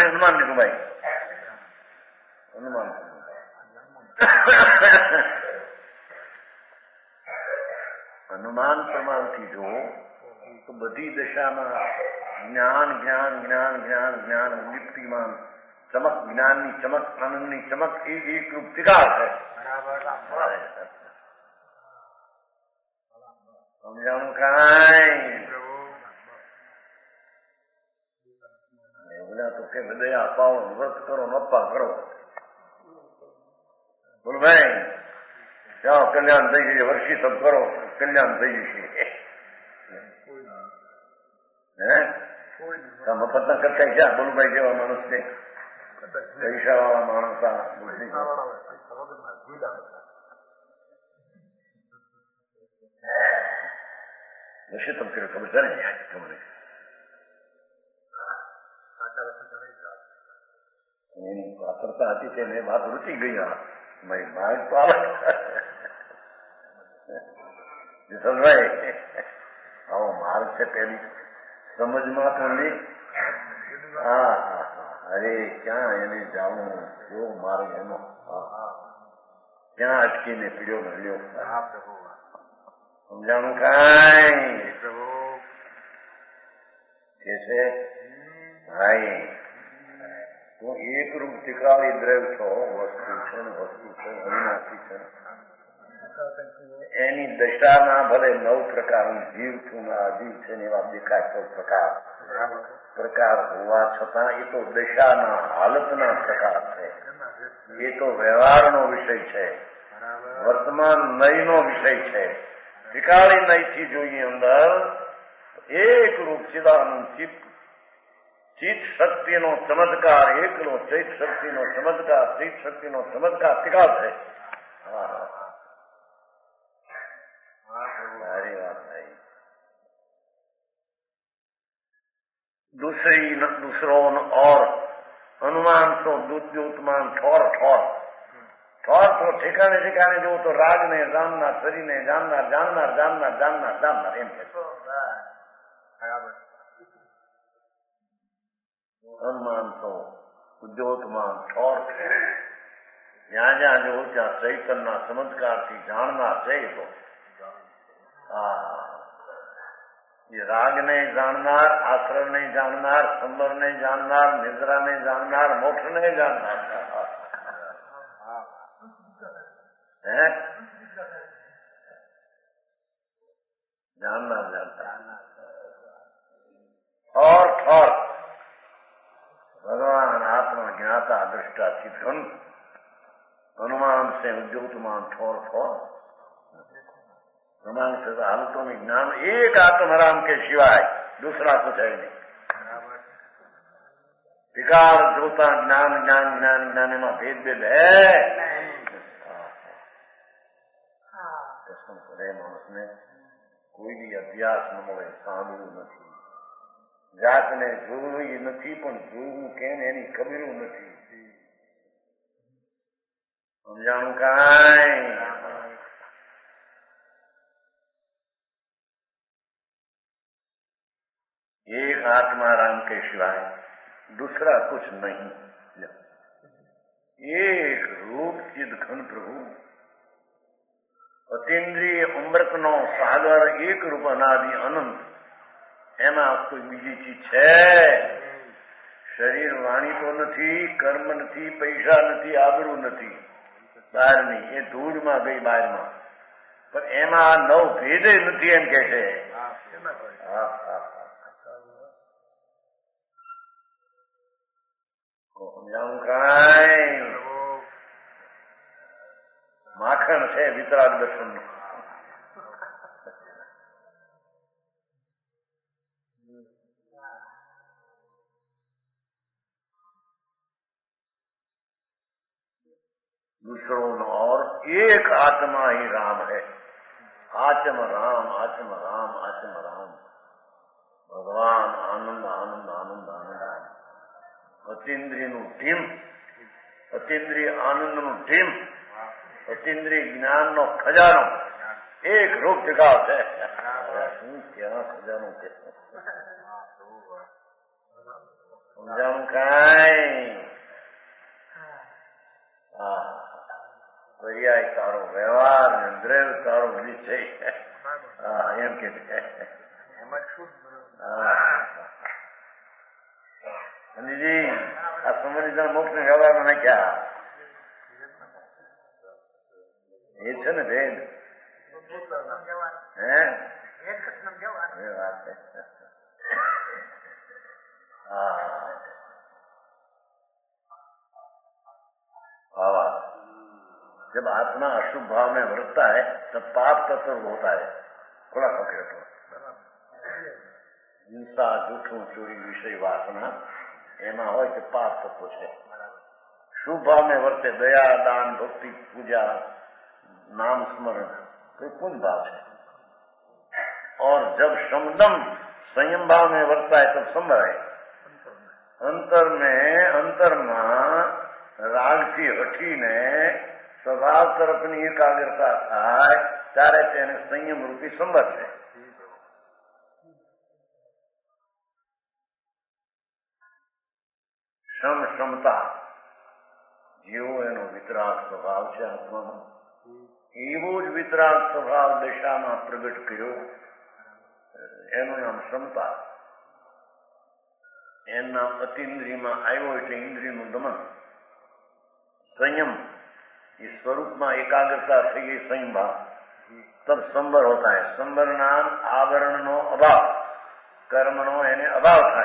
अनुमान लिखो भाई, अनुमान अनुमान प्रमाण की जो तो बधी दशा में ज्ञान ज्ञान ज्ञान ज्ञान ज्ञान दीप्तिमान चमक, ज्ञान की चमक, आनंद की चमक एक रूप विकास है। समझाऊं बोला तो के दया पाओ, व्रत करो, नप्पा करो, बोल भाई जाओ कल्याण થઈ જશે, વર્ષી તપ કરો કલ્યાણ થઈ જશે। મફત ના કરતા ક્યાં બોલુભાઈ જેવા માણસ છે, પૈસા વાળા માણસ વર્ષી તપ કર્યો ખબર છે ને તમને એની પાત્રતા હતી તેને વાત રૂચી ગઈ। ભાઈ માર્ગ તો ભાઈ આવો માર્ગ છે પેલી સમજમાં તો નહીં। હા હા અરે ક્યાં એને જાવું, કેવો માર્ગ એનો, ક્યાં અટકીને પીડ્યો નડ્યો, સમજાણું કાંઈ કે છે ભાઈ તું એક રૂપ ટીકાળી દ્રવ્ય છો, વસ્તુ છે ને વસ્તુ છે અવિનાશી છે, એની દશાના ભલે 9 પ્રકારનું જીવ છું ને અજીવ છે ને એવા દેખાય તો પ્રકાર હોવા છતાં એ તો દશાના હાલતના પ્રકાર છે, એ તો વ્યવહારનો વિષય છે, વર્તમાન નયનો વિષય છે। ટીકાળી નયથી જોઈએ અંદર એક રૂપ ચિદાનંદ ચિત્ત, ચિત્ત શક્તિનો ચમત્કાર એકલો, ચૈત શક્તિનો ચમત્કાર, ચિત્ત શક્તિનો ચમત્કાર ટીકા છે। सारी बात नहीं। दूसरों और अनुमान तो द्योतमान ठोर ठोर ठोर तो ठिकाने ठिकाने जो तो राग ने जानना, शरीर ने जानना, जानना जानना जानना जानना एम अनुमान तो उद्योतमान ठोर ठोर जहाँ जहाँ जो ત્યાં ચૈતન્ય ચમત્કારથી જાણના છે તો ये राग ने जाननार, आश्रय ने जाननार, संबर ने जाननार, निद्रा ने जाननार, मोक्ष ने जाननार है, जानना जानता और भगवान आत्मा ज्ञाता दृष्टा चित्तन अनुमान से उद्योतमान ठोर ठोर अनुमान से हालतों में ज्ञान एक आत्मराम के सिवाय दूसरा कुछ है नहीं। विकार जोता ज्ञान ज्ञान ज्ञान ज्ञान में भेद भेद है। मानस ने कोई भी अभ्यास न મળે, સાંભળ્યું નથી, જાતને જોયું નથી પણ જોવું કેમ એની ખબરું નથી, સમજાણું કાંઈ। एक आत्मा राम के सिवाय दूसरा कुछ नहीं, एक रूप चिद घन प्रभु अतीन्द्रिय अमृत नो सागर एक रूप अनादि अनंत એમાં કોઈ બીજી ચીજ છે? શરીર વાણી તો નથી, કર્મ નથી, પૈસા નથી, આબરૂ નથી, બહારની એ ધૂળમાં ગઈ બહારમાં. પણ એમાં નવ ભેદે નથી એમ કે છે. સમજાવું કાંઈ? માખણ છે વિતરાગ દર્શન નું. दूसरों और एक आत्मा ही राम है. आत्म राम, आत्म राम, आत्म राम. भगवान आनंद आनंद आनंद आनंद. અતિન્દ્રિયનું ઢીમ, અતિન્દ્રિય આનંદનું ઢીમ, અતિન્દ્રિય જ્ઞાનનો ખજાનો એક રૂપ જગાવ છે. શું ક્યાં ખજાનો છે? સમજાણું કાંઈ? પર્યાય તારો વ્યવહાર ને દ્રવ્ય તારો નિશ્ચય. એમ કે અનિજી આ સમજણ મોક્ષ ને વ્યવહારમાં નાખ્યા એ છે ને ભેદ. હે વાત છે. भावा जब आत्मा अशुभ भाव में वर्तता है तब पाप तत्व होता है. थोड़ा पकड़े तो हिंसा, जूठू, चोरी, विषय, वासना एमा हो कि पाप तत्व है. शुभ भाव में वर्ते दया, दान, भक्ति, पूजा, नाम स्मरण तो पुण्य भाव है. और जब समदम संयम भाव में वर्तता है तब संभव है. अंतर में રાગથી હટીને સ્વભાવ તરફની એકાગ્રતા થાય ત્યારે તેને સંયમ રૂપી સંબંધ છે. ક્ષમતા જેવો એનો વિતરાગ સ્વભાવ છે આત્મામાં, એવો જ વિતરાગ સ્વભાવ દશામાં પ્રગટ કર્યો. એનું નામ ક્ષમતા. એના અતિન્દ્રિયમાં આવ્યો એટલે ઇન્દ્રિયનું દમન. संयम इस स्वरूप में एकाग्रता थी गई संयम भाव तब संबर होता है. संबर नाम आवरण नो अभाव, कर्म नो एने अभाव था.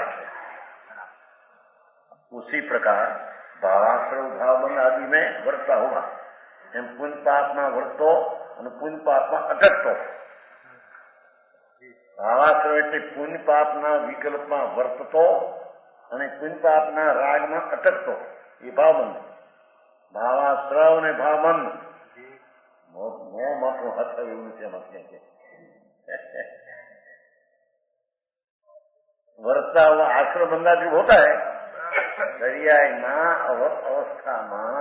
उसी प्रकार भावाश्रव भाव बंध आदि में वर्तता होगा. एम पुण्य पाप में वर्तो और पुण्य पाप में अटकतो. भावाश्रव एटले पुण्य पाप ना विकल्प में वर्ततो और पुण्य पाप ना राग में अटकतो. ये भावबंध. ભાવાશ્રવ ને ભાવબંધ મોહ મોટું હથવ્યું છે. वर्ता हुआ आश्रम बंदा जो होता है दरियाई अवस्था में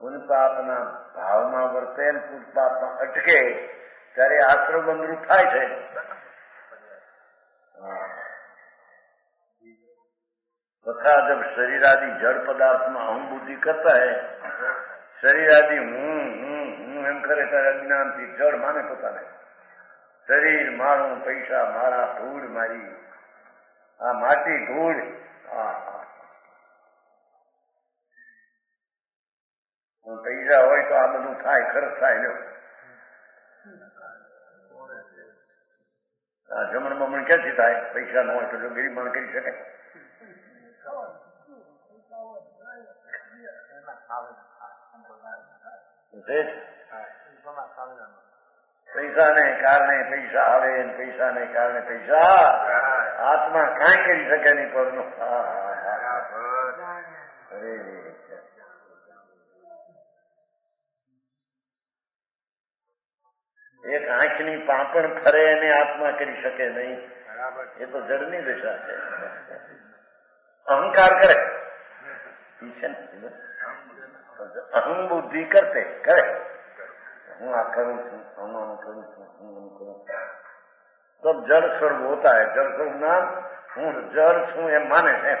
पुण्य पापना भाव में वर्ते पुण्य पाप में अटके ત્યારે આશ્રમ બંધરૂપ થાય છે. तथा जब शरीर आदि जड़ पदार्थ में अहम बुद्धि करता है, शरीर आदि हूं एम करे ત્યારે अज्ञान थी जड़ माने पोता ने. शरीर मारू, पैसा मारा, धूल मारी, आ माटी धूल. पैसा હોય તો આ બધું થાય, ખર્ચ થાય. લ્યો જમણ બમણ ક્યાંથી થાય? પૈસા ન હોય તો જો ગરીબ માણ કરી શકે. પૈસા ને કારણે પૈસા આવે, પૈસા ને કારણે પૈસા. આત્મા કાંઈ કરી શકે નહીં પરનું. એક આંખની પાપણ ફરે એને આત્મા કરી શકે નહીં. એ તો જડની દશા છે. અહંકાર કરે છે ને, અહમ બુદ્ધિ કરતે કરે. હું આ કરું છું, હું આમ કરું છું, હું આમ કરું. તબ જળ સ્વરૂપ હોતા है. જળ સ્વરૂપ નામ હું જળ છું એમ માને છે.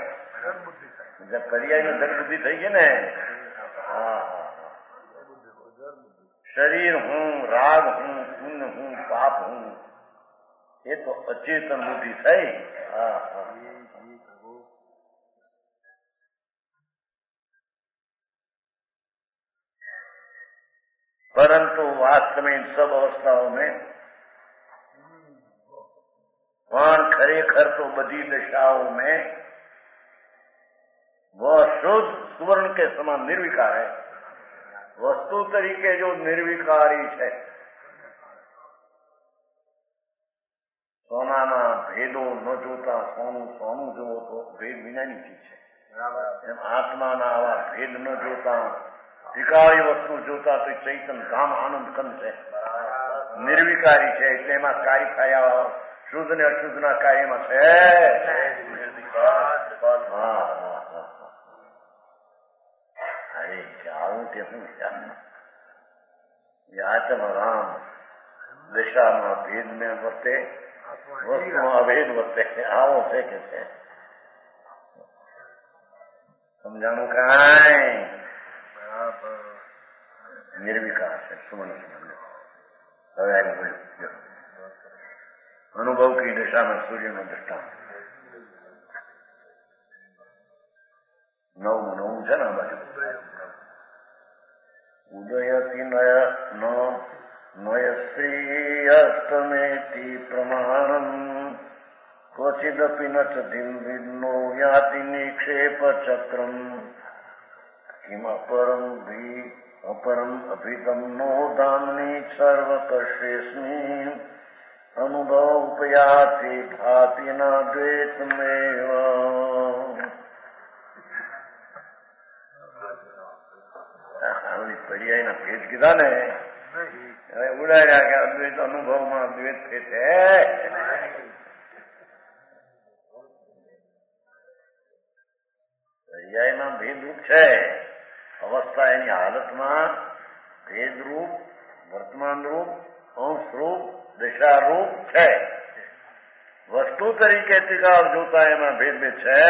પર્યાય જળ બુદ્ધિ થઈ ગઈ ને. शरीर हूं, राग हूं, पुण्य हूं, पाप हूं, એ તો અચેતન બુદ્ધિ થઈ. परंतु वास्तव में इन सब अवस्थाओं में પણ ખરેખર તો બધી દશાओं में वह शुद्ध सुवर्ण के समान निर्विकार है. वस्तु तरीके जो निर्विकारी है, સોનાના ભેદો ન જોતા સોનું સોનું જોવો તો ભેદ વિનાની ચીજ છે. એમ આત્માના આવા ભેદ ન જોતા ત્રિકાળી વસ્તુ જોતા તો ચૈતન ધામ આનંદ કંદ છે, નિર્વિકારી છે. એટલે એમાં કાર્ય થયા શુદ્ધ ને અશુદ્ધના કાર્યમાં છે. અરે જાઉં કે હું આત્મરામ દશામાં ભેદ ને વર્તે, વસ્તુમાં અભેદ વર્તે. આવો છે કે છે સમજાણું કાંઈ નિર્વિકાર છે સુમન. હવે અનુભવ કી દશામાં સૂર્યનો દ્રષ્ટાંત 9 છે ને આ બાજુ. ઉદયતિ નયશ્રી અષ્ટમેતિ પ્રમાણમ ક્વચિદપી ન ચિમ વિદ્નો યાતિ નિક્ષેપ ચક્રમ કિમ અપરમ અભિતમ નો ધામની સર્વકર્ષેસ્મિ અનુભવ ઉપયાતિ ભાતિ ના દ્વૈતમેવ. પર્યાયના ભેદ કીધા ને હવે ઉડાડ્યા કે અદ્વૈત અનુભવમાં દ્વૈત છે. પર્યાયમાં ભેદરૂપ છે. અવસ્થા એની હાલતમાં ભેદરૂપ, વર્તમાન રૂપ, અંશ રૂપ, દશા રૂપ છે. વસ્તુ તરીકે ત્રિકાળ જોતા એમાં ભેદ છે.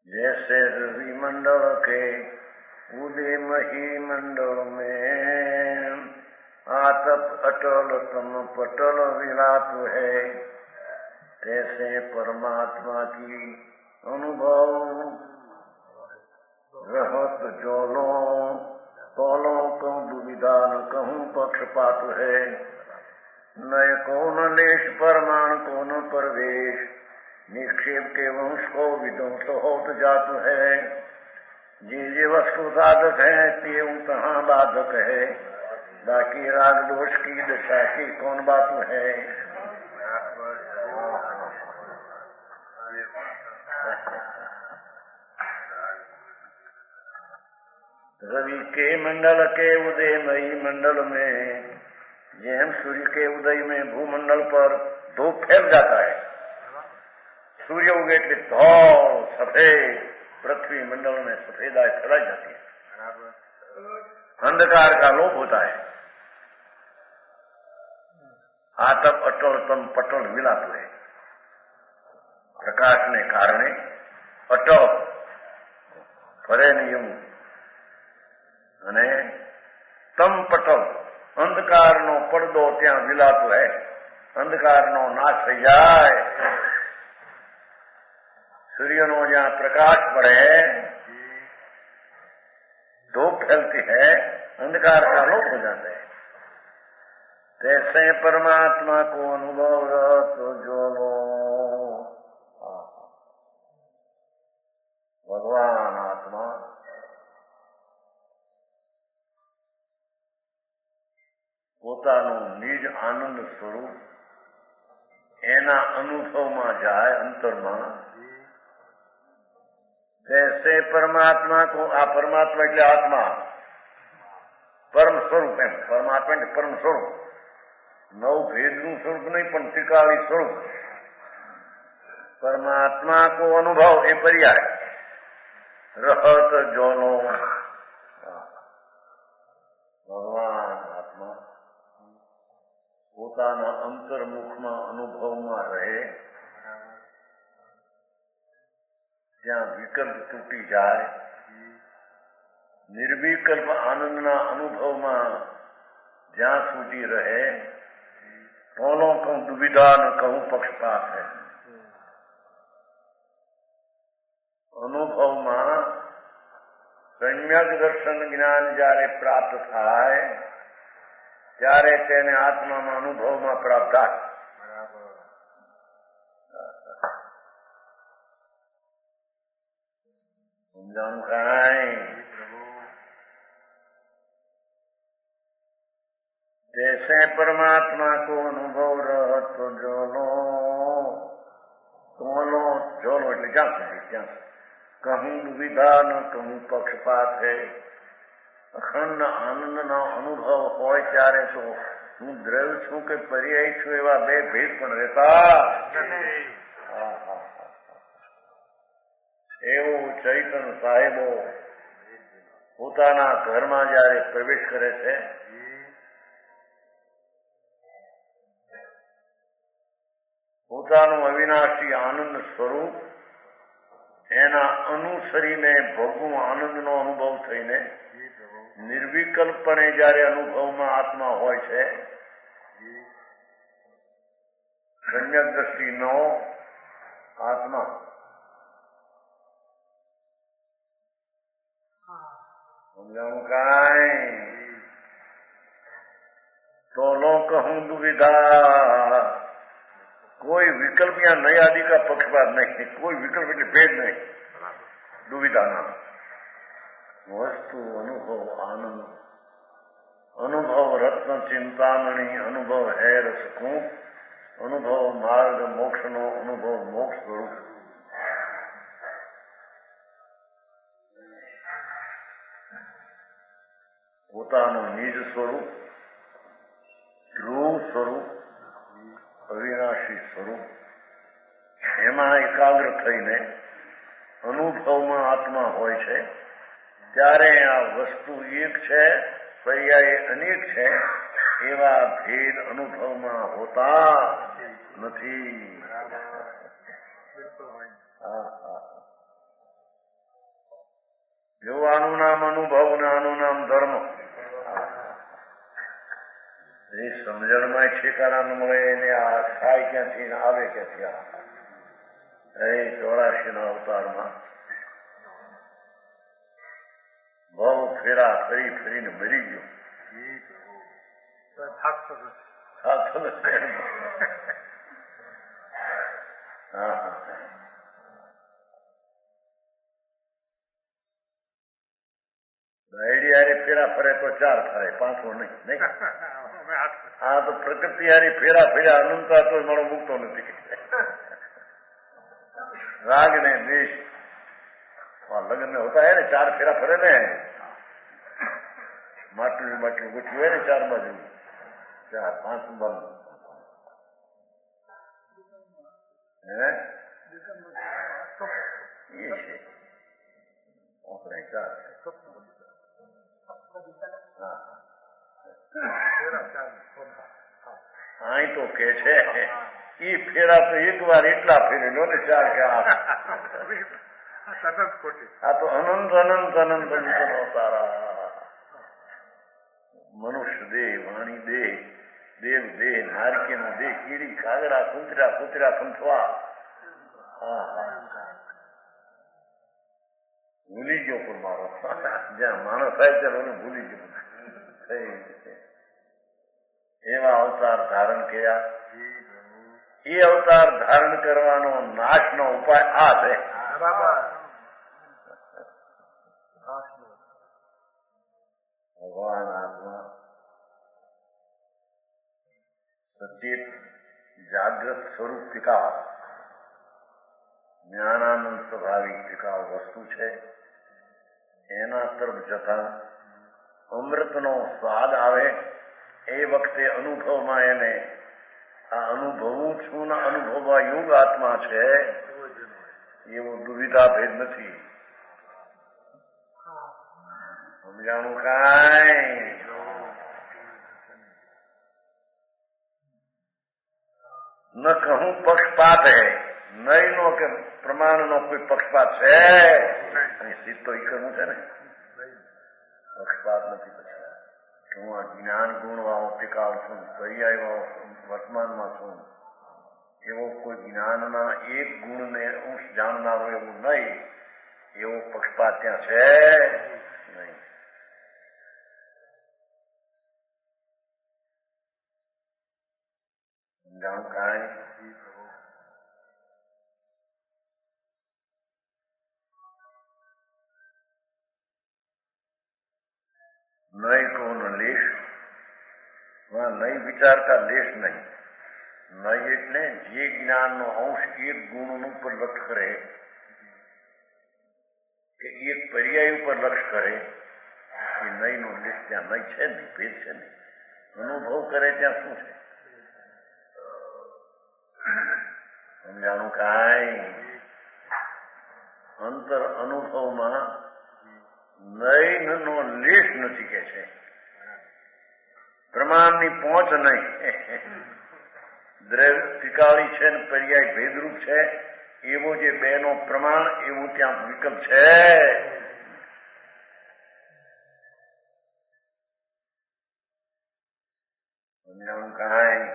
जैसे रवि मंडल के उदय मही मंडल में आतप अटल तम पटल विलाप है, तैसे परमात्मा की अनुभव रहत जोलो तोलो कहूँ दुविधा न कहूँ पक्षपात है. नय कौन लेश परमाण कौन परवेश निक्षेप के वंश को विध्वंस होत जात है. जे वस्तु साधक है ते तहाँ बाधक है, बाकी राग दोष की दशा की कौन बात है. रवि के मंडल के उदयमयी मंडल में जेम सूर्य के उदय में भूमंडल पर धूप फैल जाता है. सूर्य उगे એટલે ધોળ સફેદ पृथ्वी मंडल में सफेदाई फैलाई जाती है. अंधकार का लोप होता है. आतप अटल तम पटल मिलात है. प्रकाश ने कारणे अटल ફરે નિયમ અને તમ પટલ અંધકારનો પડદો ત્યાં વિલાતો હે. અંધકારનો નાશ થઈ જાય. सूर्यनो जहाँ प्रकाश पड़े धूप फैलती है, अंधकार का लोप हो जाता है. तैसे परमात्मा को अनुभव तो जो लो भगवान आत्मा પોતાનું નિજ આનંદ સ્વરૂપ એના અનુભવમાં જાય અંતરમાં. जैसे परमात्मा को आ परमात्मा એટલે આત્મા પરમ સ્વરૂપ એમ. પરમાત્મા એટલે પરમ સ્વરૂપ, નવ ભેદનું સ્વરૂપ નહીં પણ ત્રિકાળી સ્વરૂપ. परमात्मा को अनुभव એ પર્યાય. રહત જોનો ભગવાન આત્મા પોતાના અંતર્મુખમાં અનુભવમાં રહે. જ્યાં વિકલ્પ તૂટી જાય, નિર્વિકલ્પ આનંદના અનુભવમાં જ્યાં સુધી રહે તોનો કહું દુવિધા ન કહું પક્ષપાત હે. અનુભવમાં સમ્યક દર્શન જ્ઞાન જયારે પ્રાપ્ત થાય ત્યારે તેને આત્મામાં અનુભવમાં પ્રાપ્ત થાય. સમજાણું કાંઈ? जैसे परमात्मा को अनुभव रहत तो जोलो એટલે ક્યાં સુધી ત્યાં કહું દુવિધા ન કહું પક્ષપાત હે. અખંડ આનંદનો અનુભવ હોય ત્યારે તો હું દ્રવ્ય છું કે પર્યાય છું એવા બે ભેદ પણ રહેતા. એવું ચૈતન સાહેબો પોતાના ઘરમાં જયારે પ્રવેશ કરે છે પોતાનું અવિનાશી આનંદ સ્વરૂપ એના અનુસરીને ભોગવું આનંદનો અનુભવ થઈને નિર્વિકલ્પણે જયારે અનુભવમાં આત્મા હોય છે સમ્યક દ્રષ્ટિનો આત્મા સમજાવું કાંઈ? તો લો કહું દુવિધા કોઈ વિકલ્પ યા નહીં આદિ કા પક્ષપાત નહીં. કોઈ વિકલ્પ એટલે ભેદ નહીં. દુવિધાના વસ્તુ અનુભવ આનંદ અનુભવ રત્ન ચિંતામણી અનુભવ હે રસકૂપ અનુભવ માર્ગ મોક્ષનો અનુભવ મોક્ષ સ્વરૂપ. પોતાનું નિજ સ્વરૂપ ધ્રુવ સ્વરૂપ અવિનાશી સ્વરૂપ એમાં એકાગ્ર થઈને અનુભવમાં આત્મા હોય છે ત્યારે આ વસ્તુ એક છે પર્યાય અનેક છે એવા ભેદ અનુભવમાં હોતા નથી. જો આનું નામ અનુભવ ને આનું નામ ધર્મ. એ સમજણમાં ઠેકાણા ન મળે એને આ થાય ક્યાંથી આવે ક્યાંથી. એ 84 ના અવતારમાં બહુ ફેરા ફરી ફરીને મરી ગયો. રાયડી હારે ફેરા ફરે તો 4 ફરે 5 નહીં. આ તો પ્રકૃતિ હારી ફેરા ફેર્યા અનંતા તો મારો મૂકતો નથી. રાગ ને દેશ લગ્ન में होता है ना 4 फेरा फरे ने માટલું ગુચ્યું હોય ને 4 બાજુ 4 5 બંધ હે એ છે આપણે 4 અહીં તો કે છે ઈ ફેરા તો એક વાર એટલા ફેરેલો ને 4 કે 8. આ તો અનંત અનંત અનંત અનંત સારા મનુષ્ય દેહ વાણી દેહ દેવ દેહ નારકીનો દેહ કીડી કાગડા કૂતરા કૂતરા કંઠવા ભૂલી ગયો પણ મારો જ્યાં માણસ થાય ત્યારે મને ભૂલી ગયો. એવા અવતાર ધારણ કર્યા. એ અવતાર ધારણ કરવાનો નાશનો ઉપાય આ છે. ભગવાન આત્મા સચેત જાગ્રત સ્વરૂપ ટીકાવ જ્ઞાનાનંદ સ્વાભાવિક ટીકાવ વસ્તુ છે. એના તરફ જતા અમૃતનો સ્વાદ આવે એ વખતે અનુભવમાં એને આ અનુભવું છું ને અનુભવવા યોગ આત્મા છે એવો દુવિધા ભેદ નથી. સમજાણું કાંઈ? ન કહું પક્ષપાત હે નહીં નો કે પ્રમાણ નો કોઈ પક્ષપાત છે. સિદ્ધ તો ઈ કરવું છે ને પક્ષપાત નથી. પછી હું આ જ્ઞાન ગુણ વાળો ટીકાવ છું, પર્યાય વાળો છું, વર્તમાનમાં છું, એવો કોઈ જ્ઞાનના એક ગુણને અંશ જાણનારો એવું નહીં, એવો પક્ષપાત ત્યાં છે નહીં. જાણું કાંઈ નહીં કહો ન લેશ, નહીં વિચારતા લેશ નહીં. નહીં એટલે જે જ્ઞાનનો અંશ એક ગુણ ઉપર લક્ષ કરે કે એક પર્યાય ઉપર લક્ષ કરે, એ નહીં નો લેશ ત્યાં નહીં છે નહીં, ભેદ છે નહીં. અનુભવ કરે ત્યાં શું છે? સમજાણું કાંઈ? અંતર અનુભવમાં નૈન નો લેશ નથી કે છે. પ્રમાણની પહોંચ નહીં. દ્રવ્ય ટીકાળી છે ને પર્યાય ભેદરૂપ છે, એવો જે બે નો પ્રમાણ એવું ત્યાં વિકલ્પ છે. સમજાણું કાંઈ?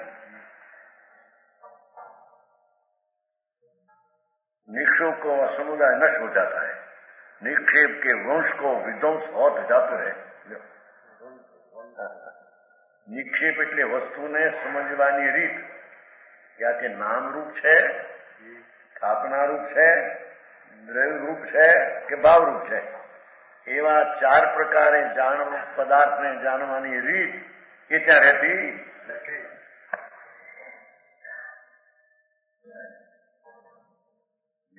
निक्षेप को समुदाय नष्ट हो जाता है, निक्षेप के वंश को विध्वंस होत जातो है. નિક્ષેપ એટલે વસ્તુને સમજવાની રીત, કે આ તે નામ રૂપ છે, સ્થાપના રૂપ છે, દ્રવ્ય રૂપ છે કે ભાવ રૂપ છે, એવા ચાર પ્રકારે પદાર્થને જાણવાની રીત એ ત્યાં રહેતી નથી.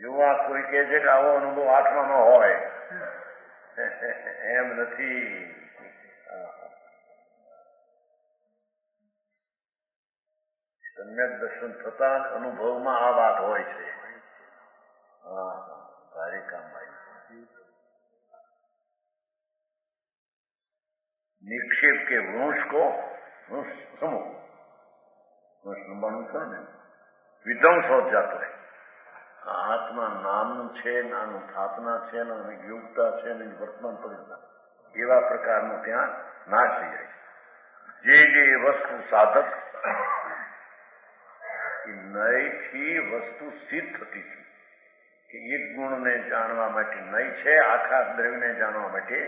જો આ કોઈ કહે છે કે આવો અનુભવ આઠમાનો હોય, એમ નથી. સમ્યક દર્શન થતા અનુભવમાં આ વાત હોય છે. ભારે કામ ભાઈ. નિક્ષેપ કે વંશ કો સમૂહ વંશ લંબાણું છે ને, વિધ્વંસ હોત જાતો રહે. આત્મા નામનું છે, આનું સ્થાપના છે, યોગતા છે, વર્તમાન પરિણામ, એવા પ્રકારનું ત્યાં નાશ થઈ જાય. જે વસ્તુ સાધક નયથી વસ્તુ સિદ્ધ થતી હતી, કે એક ગુણને જાણવા માટે નય છે, આખા દ્રવ્યને જાણવા માટે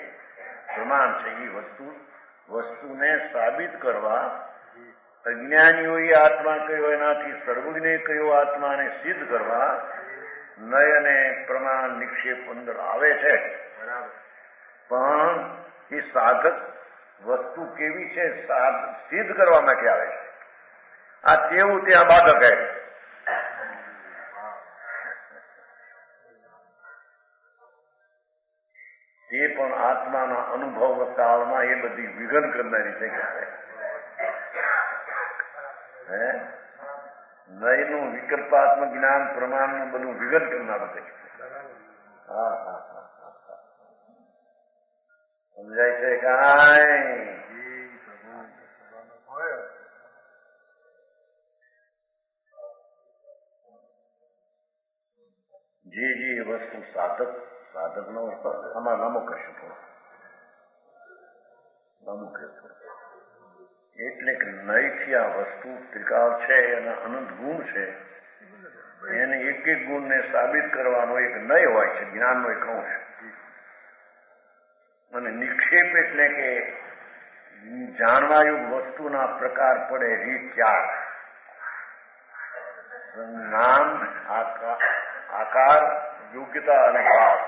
પ્રમાણ છે. એ વસ્તુને સાબિત કરવા અજ્ઞાનીઓએ આત્મા કયો, એનાથી સર્વજ્ઞે કયો આત્માને સિદ્ધ કરવા નય અને પ્રમાણ નિક્ષેપ અંદર આવે છે. પણ એ સાધક વસ્તુ કેવી છે સિદ્ધ કરવા માટે આવે છે. આ તેવું ત્યાં બાધક હે. એ પણ આત્માના અનુભવ કાળમાં એ બધી વિઘન કરનારી છે. નયનું વિકલ્પાત્મક જ્ઞાન પ્રમાણનું બધું વિઘન કરનારું છે. સમજાય છે કાંઈ? જે વસ્તુ સાધક નો આમાં લાંબો કરશે, લાંબો કરશે. એટલે કે નયથી આ વસ્તુ ત્રિકાળ છે, એના અનંત ગુણ છે, એને એક એક ગુણને સાબિત કરવાનો એક નય હોય છે, જ્ઞાનનો એક અંશ. અને નિક્ષેપ એટલે કે જાણવાયુગ વસ્તુના પ્રકાર પડે, રીત ચાર, નામ, આકાર, યોગ્યતા અને ભાવ,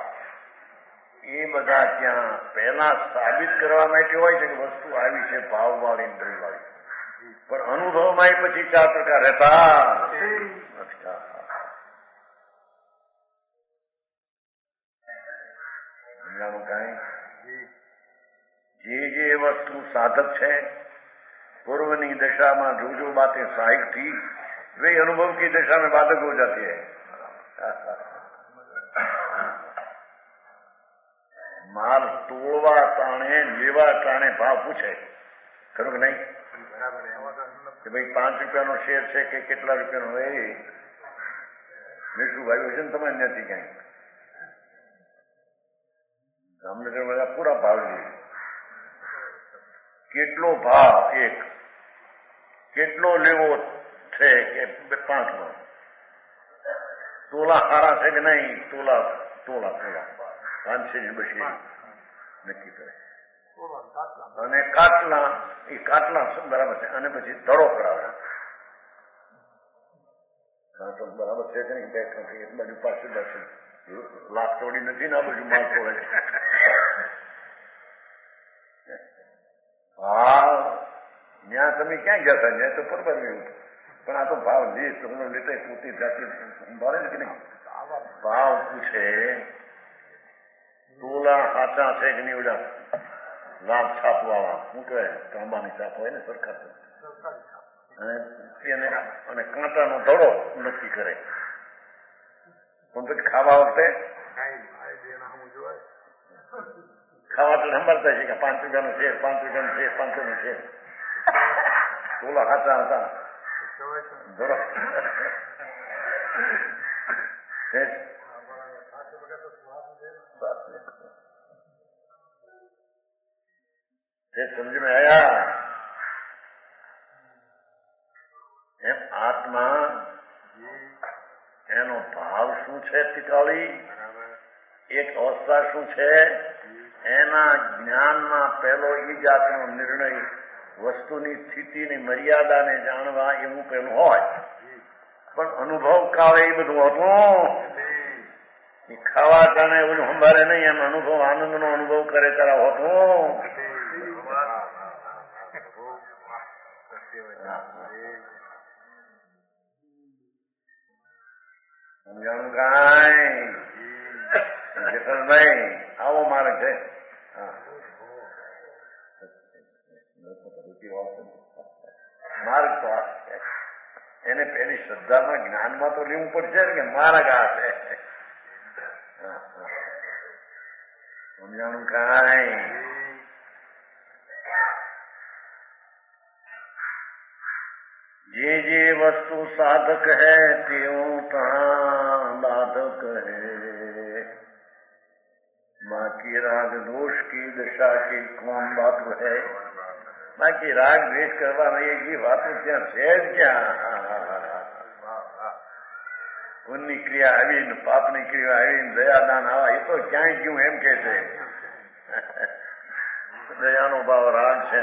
એ બધા ત્યાં પહેલા સાબિત કરવા માટે હોય છે કે વસ્તુ આવી છે ભાવ વાળી, દ્રવ્ય વાળી. પણ અનુભવમાં પછી ચાર પ્રકાર રહેતા નથી. જે વસ્તુ સાધક છે, पूर्व दशा में जो बातें सहायक थी वे अनुभव की दशा में बाधक हो जाती है। माल तोड़वा टाणे लेवा टाणे भाव पूछे खरु नहीं कि भाई 5 રૂપિયાનો શેર છે કે કેટલા રૂપિયાનો એ મેં શું ભાઈ છે ને તમારે ત્યાંથી ક્યાંય જામનગર બધા પૂરા ભાવ જોઈએ કેટલો ભાવ એક, કેટલો લેવો છે કે 5 માં, તોલા સારા છે કે નહીં, તોલા 500 ની 200 નક્કી કરે. અને કાટલા એ કાટલા બરાબર છે, અને પછી ધડો કરાવે. બરાબર છે કે નહીં, એક બાજુ પાછળ લાખ તોડી નથી ને, આ બાજુ માલ તોડે. હા, ત્યાં તમે ક્યાં ગયા હતા? ત્યાં તો પરબાર. પણ આ તો ભાવ લે, તમને લેતા પોતી જાતિ સંભાળે ને કે નહીં. ભાવ પૂછે તોલા સાચા છે કે નહીં. ઓલા લાભ છાપવાળા શું કહેવાય, તાંબાની છાપ હોય ને સરકાર, અને કાંટાનો ધડો નક્કી કરે. પણ પછી ખાવા વખતે ખાવા તો સંભાળતા છે કે 5 રૂપિયાનું છે, 5 રૂપિયાનું છે, 500 નું છે. તોલા સાચા હતા ધડો. સમજ में आया? એમ આત્મા એનો ભાવ શું છે પિતાળી, એક અવસ્થા શું છે, એના જ્ઞાનમાં પહેલો એ જાતનો નિર્ણય વસ્તુની સ્થિતિની મર્યાદાને જાણવા એવું પેલું હોય. પણ અનુભવ કાવે એ બધું હતું. ખાવા ટાણે બધું સંભાળે નહીં, એમ અનુભવ આનંદનો અનુભવ કરે ત્યારે હોતું. સમજાણું કાંઈ? જસલભાઈ આવો માર્ગ છે. માર્ગ તો આ છે. એને પેલી શ્રદ્ધામાં જ્ઞાનમાં તો લેવું પડશે કે માર્ગ આ છે. સમજાણું કાંઈ? જે જે વસ્તુ સાધक है त्यों तहाँ बाधक है, बाकी राग दोष की दशा की कौन बात है. बाकी राग द्वेष करवा ये बात ત્યાં છે જ ક્યાં? પુણ્યની ક્રિયા આવીને પાપની ક્રિયા આવીને દયાદાન આવા એ તો ક્યાંય ગયું એમ કે છે. દયાનો ભાવ રાગ છે,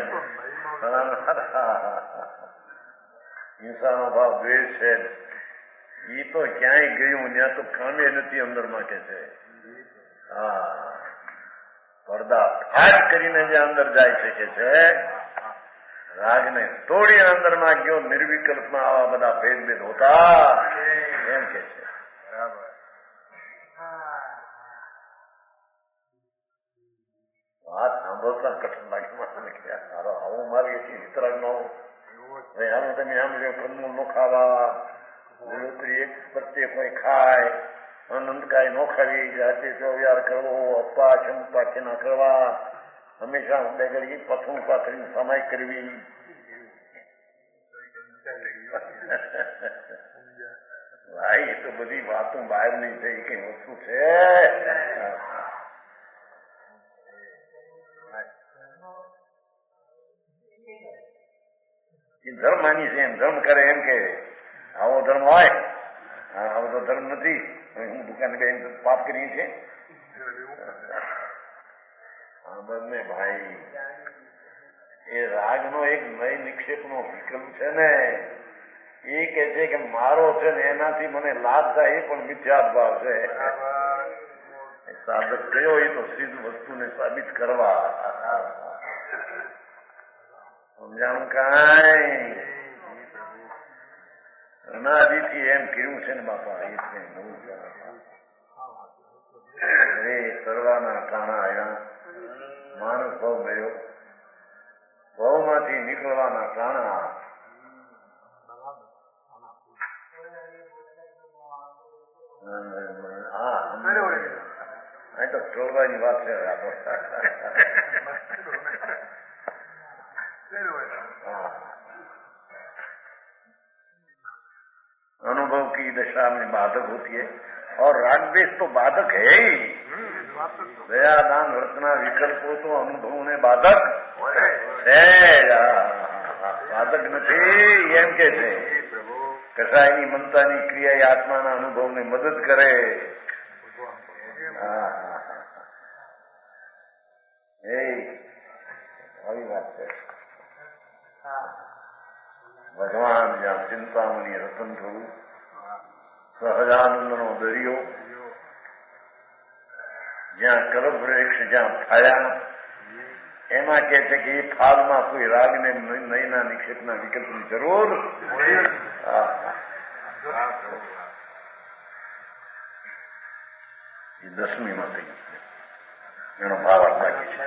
હિંસાનો ભાવ દ્વેષ છે, એ તો ક્યાંય ગયું, ત્યાં તો કામે નથી અંદરમાં કે છે. હા, પડદા ફાટ કરીને જે અંદર જાય છે કે છે, રાગને તોડી અંદરમાં ગયો, નિર્વિકલ્પમાં આવા બધા ભેદ હોતા એમ કે છે. વાત સાંભળતા કઠણ લાગે. મારો આવું માર્ગ વિતરાગ નો આનું તમે આમ જો કંદમૂળ નો ખાવા, લીલોતરી એક પ્રત્યે કોઈ ખાય, અનંતકાય નો ખાવી, જાતે ચોવ્યાર કરવો, અપા ચંપા ના કરવા, હંમેશા બેગડી પથું પાથરી સમાય કરવી. ભાઈ એ તો બધી વાતો બહાર ની છે, એ કઈ વસ્તુ છે? ધર્મ માની છે, એમ ધર્મ કરે, એમ કે આવો ધર્મ હોય, આવો તો ધર્મ નથી. હું દુકાને બેન પાપ કરીએ છીએ. બંને ભાઈ એ રાગનો એક નય નિક્ષેપનો વિકલ્પ છે ને, એ કે છે કે મારો છે ને એનાથી મને લાભ થાય, એ પણ મિથ્યા ભાવ છે. સાધક કયો એ તો સિદ્ધ વસ્તુને સાબિત કરવા. સમજાણું કાંઈ? અનાદિથી એમ કર્યું છે ને બાપા, એ છે સર્વાના ટાણા આવ્યા, માણસ ભાવ ગયો, ભાવમાંથી નીકળવાના ટાણા. હા, અહીં તો ટોળવાની વાત છે. अनुभव की दशा में बाधक होती है, और राग द्वेष तो बाधक है ही. दया दान वर्तना विकल्पो तो अनुभव ने बाधक સાધક નથી એમ કે છે. કસાયની મમતાની ક્રિયા એ આત્માના અનુભવને મદદ કરે. આવી વાત છે. ભગવાન જ્યાં ચિંતામણી રતન થયું, સહજાનંદનો દરિયો, જ્યાં કલ્પવૃક્ષ જ્યાં ફાળ્યા, એમાં કે છે કે એ ફાલમાં કોઈ રાગને નયના નિક્ષેપના વિકલ્પની જરૂર. એ 10મીમાં થઈ એનો ભાવ બાકી છે.